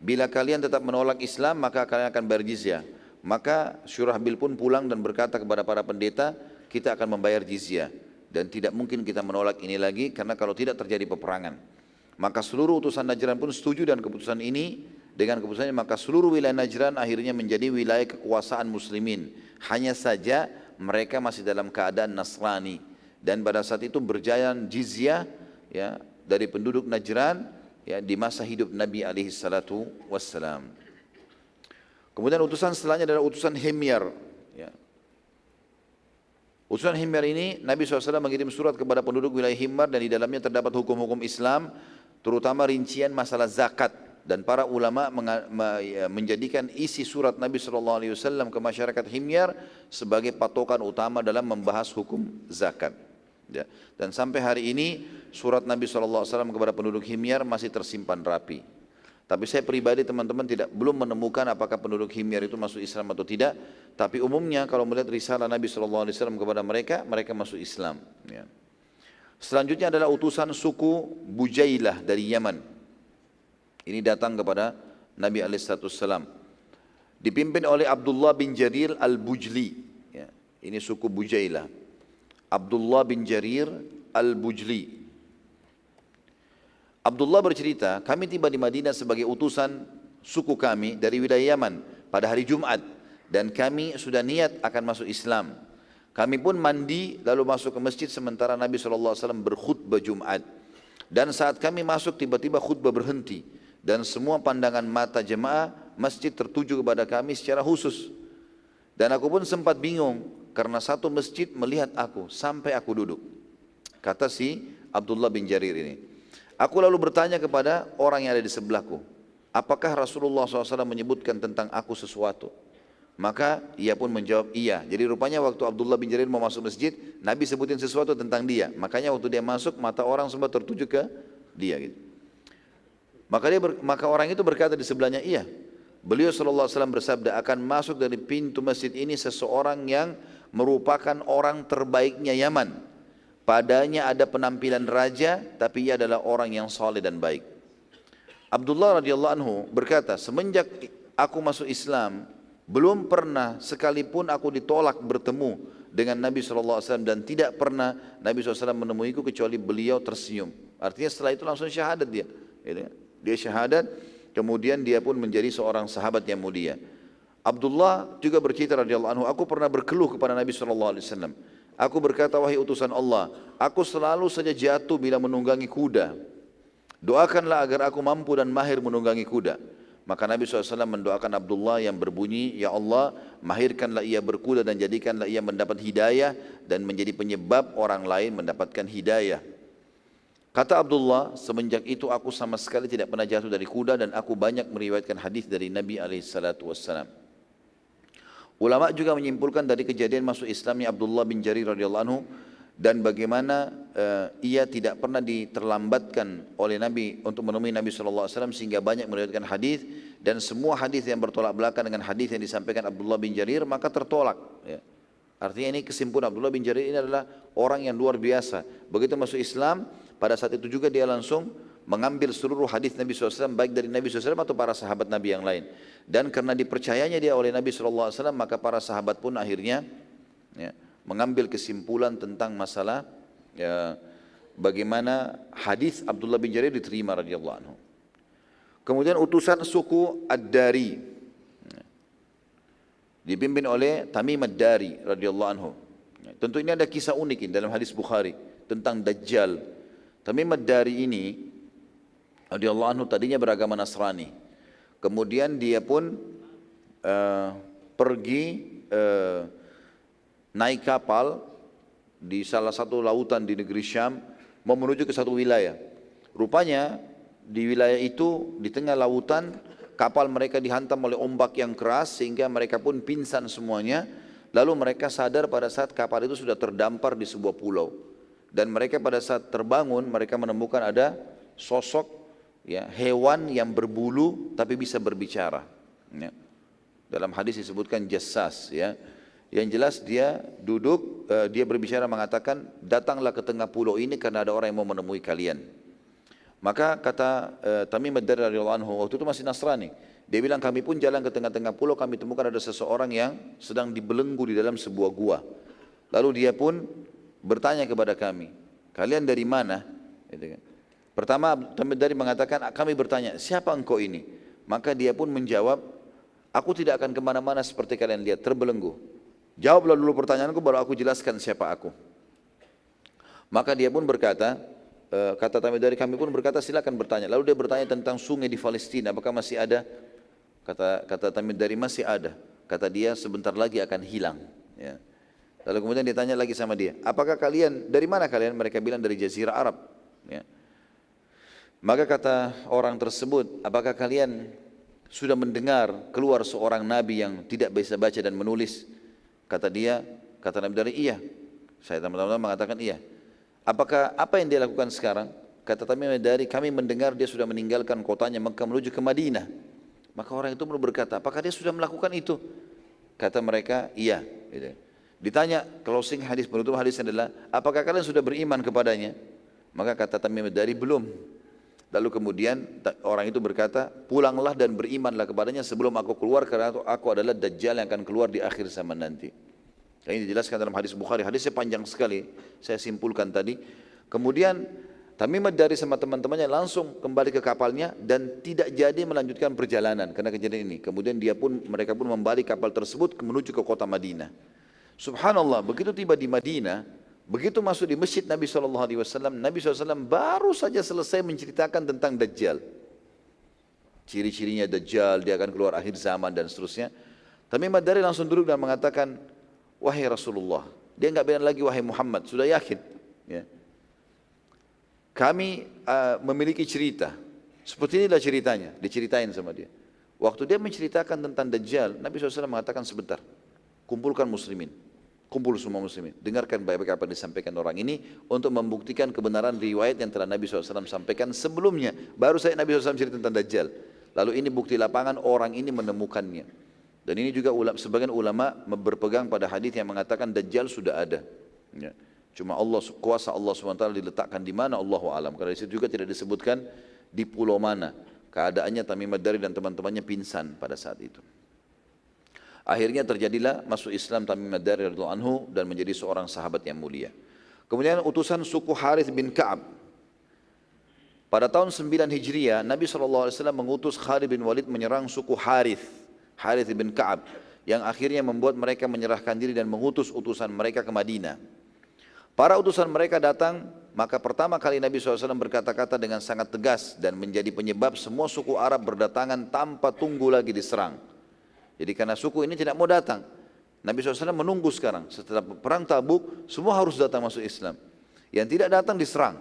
bila kalian tetap menolak Islam, maka kalian akan bayar jizyah. Maka Syurahbil pun pulang dan berkata kepada para pendeta, kita akan membayar jizyah. Dan tidak mungkin kita menolak ini lagi, karena kalau tidak terjadi peperangan. Maka seluruh utusan Najran pun setuju dengan keputusan ini. Dengan keputusannya maka seluruh wilayah Najran akhirnya menjadi wilayah kekuasaan muslimin. Hanya saja mereka masih dalam keadaan Nasrani. Dan pada saat itu berjalan jizyah, ya, dari penduduk Najran, ya, di masa hidup Nabi SAW. Kemudian utusan setelahnya adalah utusan Himyar, ya. Utusan Himyar ini Nabi SAW mengirim surat kepada penduduk wilayah Himyar dan di dalamnya terdapat hukum-hukum Islam, terutama rincian masalah zakat. Dan para ulama menjadikan isi surat Nabi SAW ke masyarakat Himyar sebagai patokan utama dalam membahas hukum zakat. Ya. Dan sampai hari ini surat Nabi SAW kepada penduduk Himyar masih tersimpan rapi. Tapi saya pribadi teman-teman belum menemukan apakah penduduk Himyar itu masuk Islam atau tidak. Tapi umumnya kalau melihat risalah Nabi SAW kepada mereka, mereka masuk Islam. Ya. Selanjutnya adalah utusan suku Bujailah dari Yaman. Ini datang kepada Nabi SAW. Dipimpin oleh Abdullah bin Jarir al-Bujli. Ya. Ini suku Bujailah. Abdullah bin Jarir al-Bujli. Abdullah bercerita, kami tiba di Madinah sebagai utusan suku kami dari wilayah Yaman pada hari Jumat. Dan kami sudah niat akan masuk Islam. Kami pun mandi lalu masuk ke masjid sementara Nabi SAW berkhutbah Jumat. Dan saat kami masuk tiba-tiba khutbah berhenti. dan semua pandangan mata jemaah masjid tertuju kepada kami secara khusus. Dan aku pun sempat bingung karena satu masjid melihat aku sampai aku duduk. Kata si Abdullah bin Jarir ini. Aku lalu bertanya kepada orang yang ada di sebelahku, apakah Rasulullah SAW menyebutkan tentang aku sesuatu? Maka ia pun menjawab iya. Jadi rupanya waktu Abdullah bin Jarir mau masuk masjid, Nabi sebutin sesuatu tentang dia. Makanya waktu dia masuk, mata orang semua tertuju ke dia gitu. Maka orang itu berkata di sebelahnya, iya. Beliau SAW bersabda, akan masuk dari pintu masjid ini seseorang yang merupakan orang terbaiknya Yaman. Padanya ada penampilan raja, tapi ia adalah orang yang saleh dan baik. Abdullah radhiyallahu anhu berkata, semenjak aku masuk Islam, belum pernah sekalipun aku ditolak bertemu dengan Nabi SAW dan tidak pernah Nabi SAW menemuiku kecuali beliau tersenyum. Artinya setelah itu langsung syahadat dia. Dia syahadat, kemudian dia pun menjadi seorang sahabat yang mulia. Abdullah juga bercerita radhiyallahu anhu, aku pernah berkeluh kepada Nabi SAW. Aku berkata, wahai utusan Allah, aku selalu saja jatuh bila menunggangi kuda. Doakanlah agar aku mampu dan mahir menunggangi kuda. Maka Nabi SAW mendoakan Abdullah yang berbunyi, ya Allah, mahirkanlah ia berkuda dan jadikanlah ia mendapat hidayah dan menjadi penyebab orang lain mendapatkan hidayah. Kata Abdullah, semenjak itu aku sama sekali tidak pernah jatuh dari kuda dan aku banyak meriwayatkan hadis dari Nabi SAW. Ulama juga menyimpulkan dari kejadian masuk Islamnya Abdullah bin Jarir radhiyallahu anhu dan bagaimana ia tidak pernah diterlambatkan oleh Nabi untuk menemui Nabi SAW sehingga banyak meriwayatkan hadis, dan semua hadis yang bertolak belakang dengan hadis yang disampaikan Abdullah bin Jarir maka tertolak. Ya. Artinya ini kesimpulan, Abdullah bin Jarir ini adalah orang yang luar biasa. Begitu masuk Islam, pada saat itu juga dia langsung mengambil seluruh hadis Nabi SAW baik dari Nabi SAW atau para sahabat Nabi yang lain. Dan karena dipercayanya dia oleh Nabi SAW, maka para sahabat pun akhirnya ya, mengambil kesimpulan tentang masalah ya, bagaimana hadis Abdullah bin Jarir diterima radhiyallahu anhu. Kemudian utusan suku Ad-Dari dipimpin oleh Tamim Ad-Dari radhiyallahu anhu. Tentu ini ada kisah unik dalam hadis Bukhari tentang Dajjal. Tamim Ad-Dari ini radhiyallahu anhu tadinya beragama Nasrani. Kemudian dia pun pergi naik kapal di salah satu lautan di negeri Syam mau menuju ke satu wilayah. Rupanya di wilayah itu di tengah lautan kapal mereka dihantam oleh ombak yang keras sehingga mereka pun pingsan semuanya. Lalu mereka sadar pada saat kapal itu sudah terdampar di sebuah pulau. Dan mereka pada saat terbangun mereka menemukan ada sosok ya, hewan yang berbulu tapi bisa berbicara. Ya. Dalam hadis disebutkan jassas ya. Yang jelas dia duduk, dia berbicara mengatakan, datanglah ke tengah pulau ini karena ada orang yang mau menemui kalian. Maka kata Tamim Ad-Dari radhiyallahu anhu, waktu itu masih Nasrani. Dia bilang, kami pun jalan ke tengah-tengah pulau, kami temukan ada seseorang yang sedang dibelenggu di dalam sebuah gua. Lalu dia pun bertanya kepada kami, kalian dari mana? Gitu kan. Pertama Tamim Ad-Dari mengatakan, kami bertanya, siapa engkau ini? Maka dia pun menjawab, aku tidak akan kemana-mana seperti kalian lihat, terbelenggu. Jawablah dulu pertanyaanku baru aku jelaskan siapa aku. Maka dia pun berkata, kata Tamim Ad-Dari, kami pun berkata silakan bertanya. Lalu dia bertanya tentang sungai di Palestina, apakah masih ada? Kata Tamim Ad-Dari, masih ada. Kata dia, sebentar lagi akan hilang. Ya. Lalu kemudian ditanya lagi sama dia, apakah kalian, dari mana kalian? Mereka bilang dari Jazirah Arab. Ya. Maka kata orang tersebut, apakah kalian sudah mendengar keluar seorang nabi yang tidak bisa baca dan menulis? Kata dia, kata Nabi Dari, iya. Saya teman-teman mengatakan iya. Apa yang dia lakukan sekarang? Kata Tamim Dari, kami mendengar dia sudah meninggalkan kotanya Mekah menuju ke Madinah. Maka orang itu berkata, apakah dia sudah melakukan itu? Kata mereka, iya. Ditanya, closing hadis, penutup hadis adalah, apakah kalian sudah beriman kepadanya? Maka kata Tamim Dari, belum. Lalu kemudian orang itu berkata, pulanglah dan berimanlah kepadanya sebelum aku keluar karena aku adalah Dajjal yang akan keluar di akhir zaman nanti. Ini dijelaskan dalam hadis Bukhari, hadisnya panjang sekali, saya simpulkan tadi. Kemudian Tamim Ad-Dari sama teman-temannya langsung kembali ke kapalnya dan tidak jadi melanjutkan perjalanan karena kejadian ini. Kemudian mereka pun membalik kapal tersebut menuju ke kota Madinah. Subhanallah, begitu tiba di Madinah, begitu masuk di masjid Nabi SAW, Nabi SAW baru saja selesai menceritakan tentang Dajjal. ciri-cirinya Dajjal, dia akan keluar akhir zaman dan seterusnya. Tamim ad-Dari langsung duduk dan mengatakan, wahai Rasulullah, dia enggak bilang lagi wahai Muhammad, sudah yakin. Ya. Kami memiliki cerita, seperti inilah ceritanya, diceritain sama dia. Waktu dia menceritakan tentang Dajjal, Nabi SAW mengatakan sebentar, kumpulkan muslimin, kumpul semua muslimin, dengarkan baik-baik apa yang disampaikan orang ini untuk membuktikan kebenaran riwayat yang telah Nabi SAW sampaikan sebelumnya. Baru saya Nabi SAW cerita tentang Dajjal, lalu ini bukti lapangan orang ini menemukannya. Dan ini juga sebagian ulama berpegang pada hadis yang mengatakan Dajjal sudah ada. Ya. Cuma kuasa Allah SWT diletakkan di mana Allahu alam. Karena di situ juga tidak disebutkan di pulau mana. Keadaannya Tamim ad-Dari dan teman-temannya pingsan pada saat itu. Akhirnya terjadilah masuk Islam Tamim ad-Dari radhiyallahu anhu dan menjadi seorang sahabat yang mulia. Kemudian utusan suku Harith bin Ka'ab. Pada tahun 9 Hijriah, Nabi SAW mengutus Khalid bin Walid menyerang suku Harith bin Ka'ab, yang akhirnya membuat mereka menyerahkan diri dan mengutus utusan mereka ke Madinah. Para utusan mereka datang, maka pertama kali Nabi SAW berkata-kata dengan sangat tegas dan menjadi penyebab semua suku Arab berdatangan tanpa tunggu lagi diserang. Jadi karena suku ini tidak mau datang, Nabi SAW menunggu sekarang. Setelah perang Tabuk, semua harus datang masuk Islam. Yang tidak datang diserang.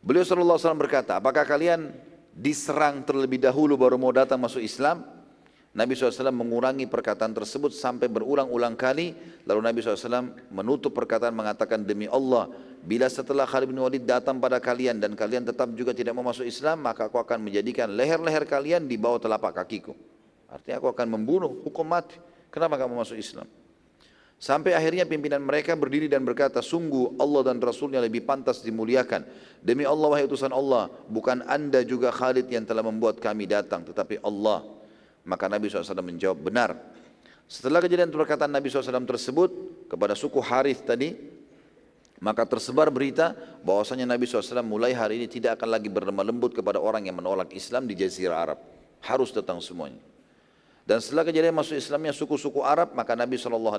Beliau SAW berkata, apakah kalian diserang terlebih dahulu baru mau datang masuk Islam? Nabi SAW mengurangi perkataan tersebut sampai berulang-ulang kali. Lalu Nabi SAW menutup perkataan mengatakan, demi Allah, bila setelah Khalid bin Walid datang pada kalian dan kalian tetap juga tidak mau masuk Islam, maka aku akan menjadikan leher-leher kalian di bawah telapak kakiku. Artinya aku akan membunuh, hukum mati. Kenapa kamu masuk Islam? Sampai akhirnya pimpinan mereka berdiri dan berkata, sungguh Allah dan Rasulnya lebih pantas dimuliakan. Demi Allah, wahai utusan Allah, bukan anda juga Khalid yang telah membuat kami datang, tetapi Allah. Maka Nabi SAW menjawab, benar. Setelah kejadian perkataan Nabi SAW tersebut kepada suku Harith tadi, maka tersebar berita bahwasanya Nabi SAW mulai hari ini tidak akan lagi berlemah lembut kepada orang yang menolak Islam di Jazirah Arab. Harus datang semuanya. Dan setelah kejadian masuk Islamnya suku-suku Arab, maka Nabi SAW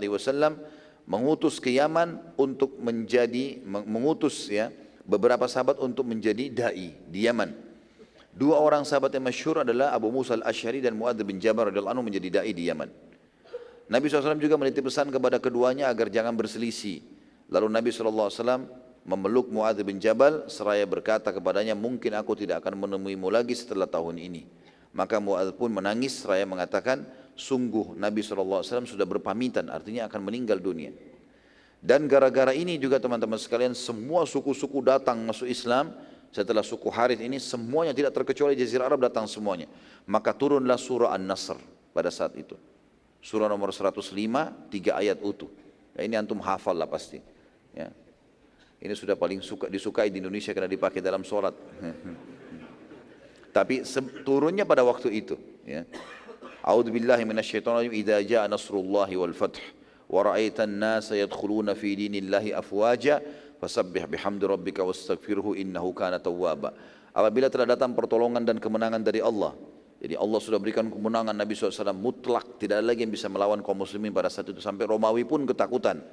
mengutus ke Yaman untuk mengutus beberapa sahabat untuk menjadi da'i di Yaman. Dua orang sahabat yang masyhur adalah Abu Musa al-Asy'ari dan Mu'adz bin Jabal radhiyallahu anhu menjadi da'i di Yaman. Nabi SAW juga menitip pesan kepada keduanya agar jangan berselisih. Lalu Nabi SAW memeluk Mu'adz bin Jabal seraya berkata kepadanya, mungkin aku tidak akan menemuimu lagi setelah tahun ini. Maka Mu'adz pun menangis seraya mengatakan, sungguh Nabi SAW sudah berpamitan, artinya akan meninggal dunia. Dan gara-gara ini juga teman-teman sekalian, semua suku-suku datang masuk Islam. Setelah suku Harith ini semuanya tidak terkecuali Jazirah Arab datang semuanya. Maka turunlah surah An-Nasr pada saat itu. Surah nomor 105, 3 ayat utuh. Ya, ini antum hafal lah pasti. Ya. Ini sudah paling disukai di Indonesia karena dipakai dalam sholat. Tapi turunnya pada waktu itu. Ya. A'udzubillahi minasyaitonirrajim. Idza jaa nasrullahi wal fath wa ra'aitan nasa yadkhuluna fi dinillahi afwaja fasabbih bihamdi rabbika wastaghfirhu innahu kana tawwaba. Apabila telah datang pertolongan dan kemenangan dari Allah, jadi Allah sudah berikan kemenangan, Nabi SAW mutlak, tidak ada lagi yang bisa melawan kaum muslimin pada saat itu, sampai Romawi pun ketakutan.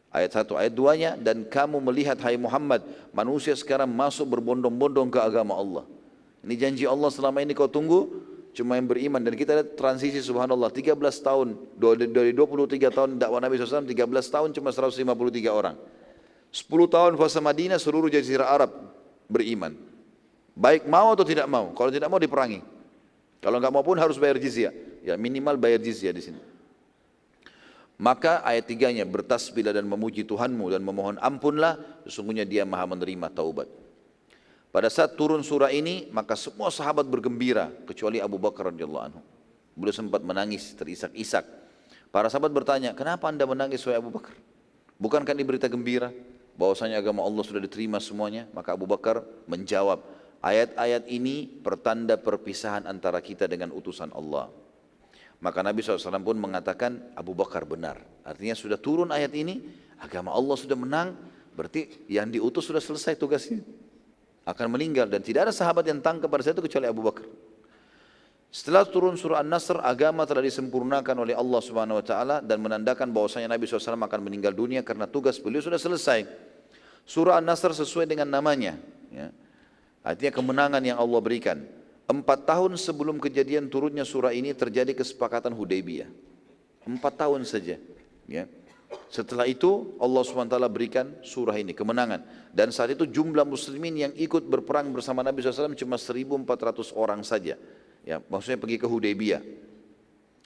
Ayat 1, ayat 2-nya, dan kamu melihat hai Muhammad, manusia sekarang masuk berbondong-bondong ke agama Allah. Ini janji Allah selama ini kau tunggu, cuma yang beriman. Dan kita lihat transisi subhanallah, 13 tahun, dari 23 tahun dakwah Nabi SAW, 13 tahun cuma 153 orang. 10 tahun fase Madinah seluruh Jazirah Arab beriman. Baik mau atau tidak mau. Kalau tidak mau diperangi. Kalau enggak mau pun harus bayar jizyah. Ya minimal bayar jizyah di sini. Maka ayat 3-nya, bertasbihlah dan memuji Tuhanmu dan memohon ampunlah, sesungguhnya Dia Maha menerima taubat. Pada saat turun surah ini, maka semua sahabat bergembira kecuali Abu Bakar radhiyallahu anhu. Beliau sempat menangis terisak-isak. Para sahabat bertanya, kenapa anda menangis wahai Abu Bakar? Bukankah ini berita gembira bahwasanya agama Allah sudah diterima semuanya? Maka Abu Bakar menjawab, ayat-ayat ini pertanda perpisahan antara kita dengan utusan Allah. Maka Nabi SAW pun mengatakan, Abu Bakar benar. Artinya sudah turun ayat ini, agama Allah sudah menang, berarti yang diutus sudah selesai tugasnya. Akan meninggal, dan tidak ada sahabat yang tangkap pada saat itu kecuali Abu Bakar. Setelah turun surah An-Nasr, agama telah disempurnakan oleh Allah Subhanahu wa taala dan menandakan bahwasanya Nabi SAW akan meninggal dunia karena tugas beliau sudah selesai. Surah An-Nasr sesuai dengan namanya, ya. Artinya kemenangan yang Allah berikan. 4 tahun sebelum kejadian turunnya surah ini terjadi kesepakatan Hudaybiyah. 4 tahun saja. Ya. Setelah itu Allah SWT berikan surah ini, kemenangan. Dan saat itu jumlah muslimin yang ikut berperang bersama Nabi SAW cuma 1.400 orang saja. Ya, maksudnya pergi ke Hudaybiyah.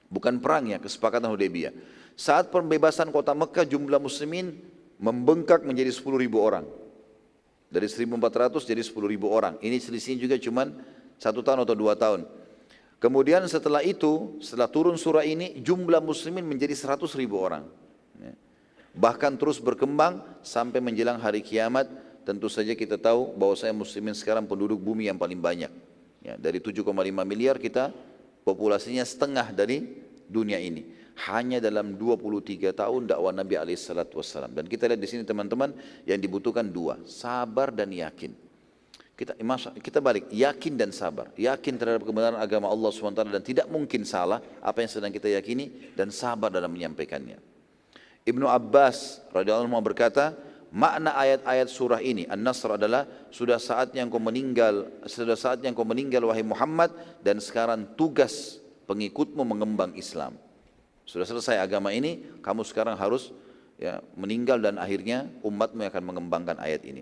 Bukan perang ya, kesepakatan Hudaybiyah. Saat pembebasan kota Mekah jumlah muslimin membengkak menjadi 10.000 orang. Dari 1.400 jadi 10.000 orang. Ini selisihnya juga cuma 1 tahun atau 2 tahun. Kemudian setelah itu, setelah turun surah ini, jumlah muslimin menjadi 100.000 orang. Bahkan terus berkembang sampai menjelang hari kiamat. Tentu saja kita tahu bahwa muslimin sekarang penduduk bumi yang paling banyak. Ya, dari 7,5 miliar kita populasinya setengah dari dunia ini. Hanya dalam 23 tahun dakwah Nabi SAW. Dan kita lihat di sini teman-teman yang dibutuhkan 2, sabar dan yakin. Kita balik, yakin dan sabar. Yakin terhadap kebenaran agama Allah SWT dan tidak mungkin salah apa yang sedang kita yakini, dan sabar dalam menyampaikannya. Ibnu Abbas radhiyallahu anhu berkata, makna ayat-ayat surah ini An-Nasr adalah sudah saatnya engkau meninggal wahai Muhammad, dan sekarang tugas pengikutmu mengembang Islam. Sudah selesai agama ini, kamu sekarang harus meninggal dan akhirnya umatmu yang akan mengembangkan ayat ini.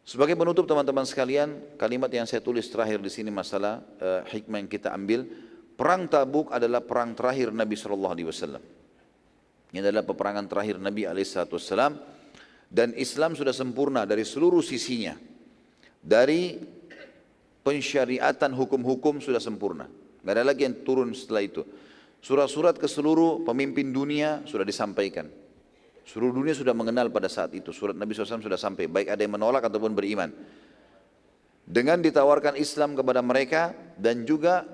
Sebagai penutup teman-teman sekalian, kalimat yang saya tulis terakhir di sini masalah hikmah yang kita ambil. Perang Tabuk adalah perang terakhir Nabi SAW. Ini adalah peperangan terakhir Nabi SAW. Dan Islam sudah sempurna dari seluruh sisinya. Dari pensyariatan hukum-hukum sudah sempurna. Tidak ada lagi yang turun setelah itu. Surat-surat ke seluruh pemimpin dunia sudah disampaikan. Seluruh dunia sudah mengenal pada saat itu. Surat Nabi SAW sudah sampai, baik ada yang menolak ataupun beriman. Dengan ditawarkan Islam kepada mereka, dan juga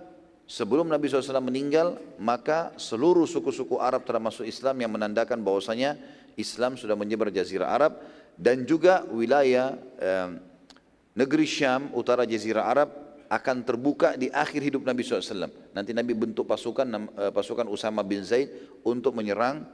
sebelum Nabi SAW meninggal, maka seluruh suku-suku Arab telah masuk Islam, yang menandakan bahwasanya Islam sudah menyebar jazirah Arab. Dan juga wilayah negeri Syam, utara jazirah Arab, akan terbuka di akhir hidup Nabi SAW. Nanti Nabi bentuk pasukan Usama bin Zaid untuk menyerang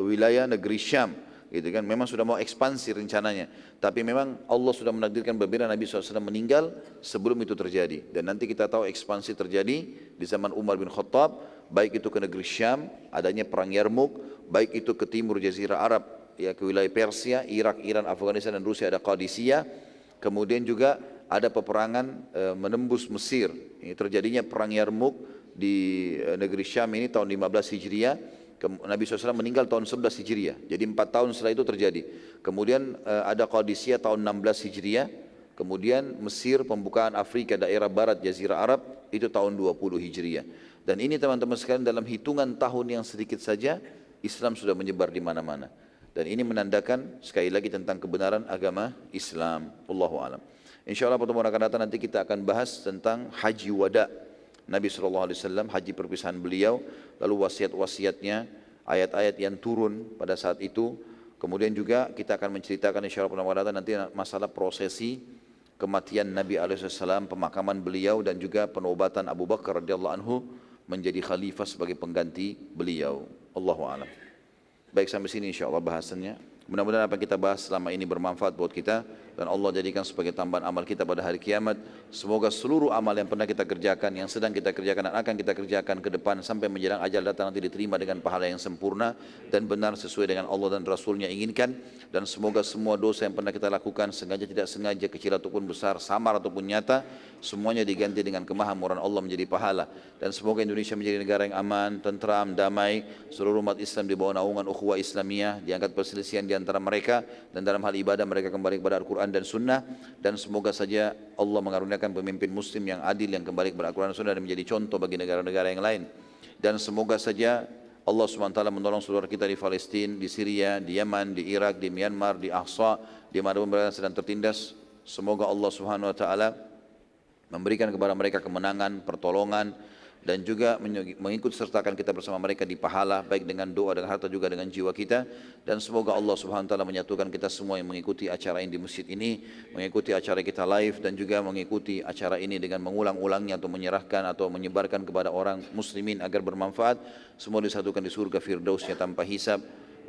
wilayah negeri Syam. Gitu kan. Memang sudah mau ekspansi rencananya. Tapi memang Allah sudah menakdirkan berbeda Nabi SAW meninggal sebelum itu terjadi. Dan nanti kita tahu ekspansi terjadi di zaman Umar bin Khattab. Baik itu ke negeri Syam, adanya perang Yarmuk. Baik itu ke timur jazirah Arab, ke wilayah Persia, Irak, Iran, Afghanistan dan Rusia ada Qadisiyah. Kemudian juga ada peperangan menembus Mesir. Ini terjadinya perang Yarmuk di negeri Syam ini tahun 15 Hijriah. Nabi SAW meninggal tahun 11 Hijriah. Jadi 4 tahun setelah itu terjadi. Kemudian ada Qadisiyah tahun 16 Hijriah. Kemudian Mesir, pembukaan Afrika daerah barat Jazirah Arab itu tahun 20 Hijriah. Dan ini teman-teman sekalian dalam hitungan tahun yang sedikit saja Islam sudah menyebar di mana-mana. Dan ini menandakan sekali lagi tentang kebenaran agama Islam. Wallahu a'lam. InsyaAllah pertemuan akan datang nanti kita akan bahas tentang haji wada Nabi SAW, haji perpisahan beliau, lalu wasiat-wasiatnya, ayat-ayat yang turun pada saat itu. Kemudian juga kita akan menceritakan insyaAllah pertemuan akan datang nanti masalah prosesi kematian Nabi SAW, pemakaman beliau, dan juga penobatan Abu Bakar radhiyallahu anhu menjadi khalifah sebagai pengganti beliau. Allahu a'lam. Baik, sampai sini insyaAllah bahasannya. Mudah-mudahan apa yang kita bahas selama ini bermanfaat buat kita, dan Allah jadikan sebagai tambahan amal kita pada hari kiamat. Semoga seluruh amal yang pernah kita kerjakan, yang sedang kita kerjakan dan akan kita kerjakan ke depan sampai menjelang ajal datang nanti diterima dengan pahala yang sempurna dan benar sesuai dengan Allah dan Rasulnya inginkan. Dan semoga semua dosa yang pernah kita lakukan, sengaja tidak sengaja, kecil ataupun besar, samar ataupun nyata, semuanya diganti dengan kemahamurahan Allah menjadi pahala. Dan semoga Indonesia menjadi negara yang aman, tentram, damai, seluruh umat Islam di bawah naungan ukhuwah Islamiyah, diangkat perselisihan di antara mereka, dan dalam hal ibadah mereka kembali kepada Al-Quran dan Sunnah. Dan semoga saja Allah mengaruniakan pemimpin muslim yang adil, yang kembali kepada Al-Quran dan Sunnah, dan menjadi contoh bagi negara-negara yang lain. Dan semoga saja Allah SWT menolong saudara kita di Palestina, di Syria, di Yaman, di Irak, di Myanmar, di Ahsa, di mana mereka sedang tertindas. Semoga Allah SWT memberikan kepada mereka kemenangan, pertolongan, dan juga mengikut sertakan kita bersama mereka di pahala, baik dengan doa, dengan harta, juga dengan jiwa kita. Dan semoga Allah Subhanahu wa taala menyatukan kita semua yang mengikuti acara ini di masjid ini, mengikuti acara kita live, dan juga mengikuti acara ini dengan mengulang-ulangnya atau menyerahkan atau menyebarkan kepada orang muslimin agar bermanfaat. Semua disatukan di surga firdausnya tanpa hisab.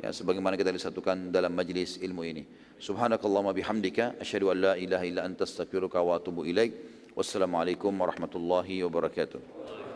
ya, sebagaimana kita disatukan dalam majlis ilmu ini. Subhanakallahumma bihamdika asyhadu an la ilaha illa anta astaghfiruka wa atubu ilaik. Wassalamualaikum warahmatullahi wabarakatuh.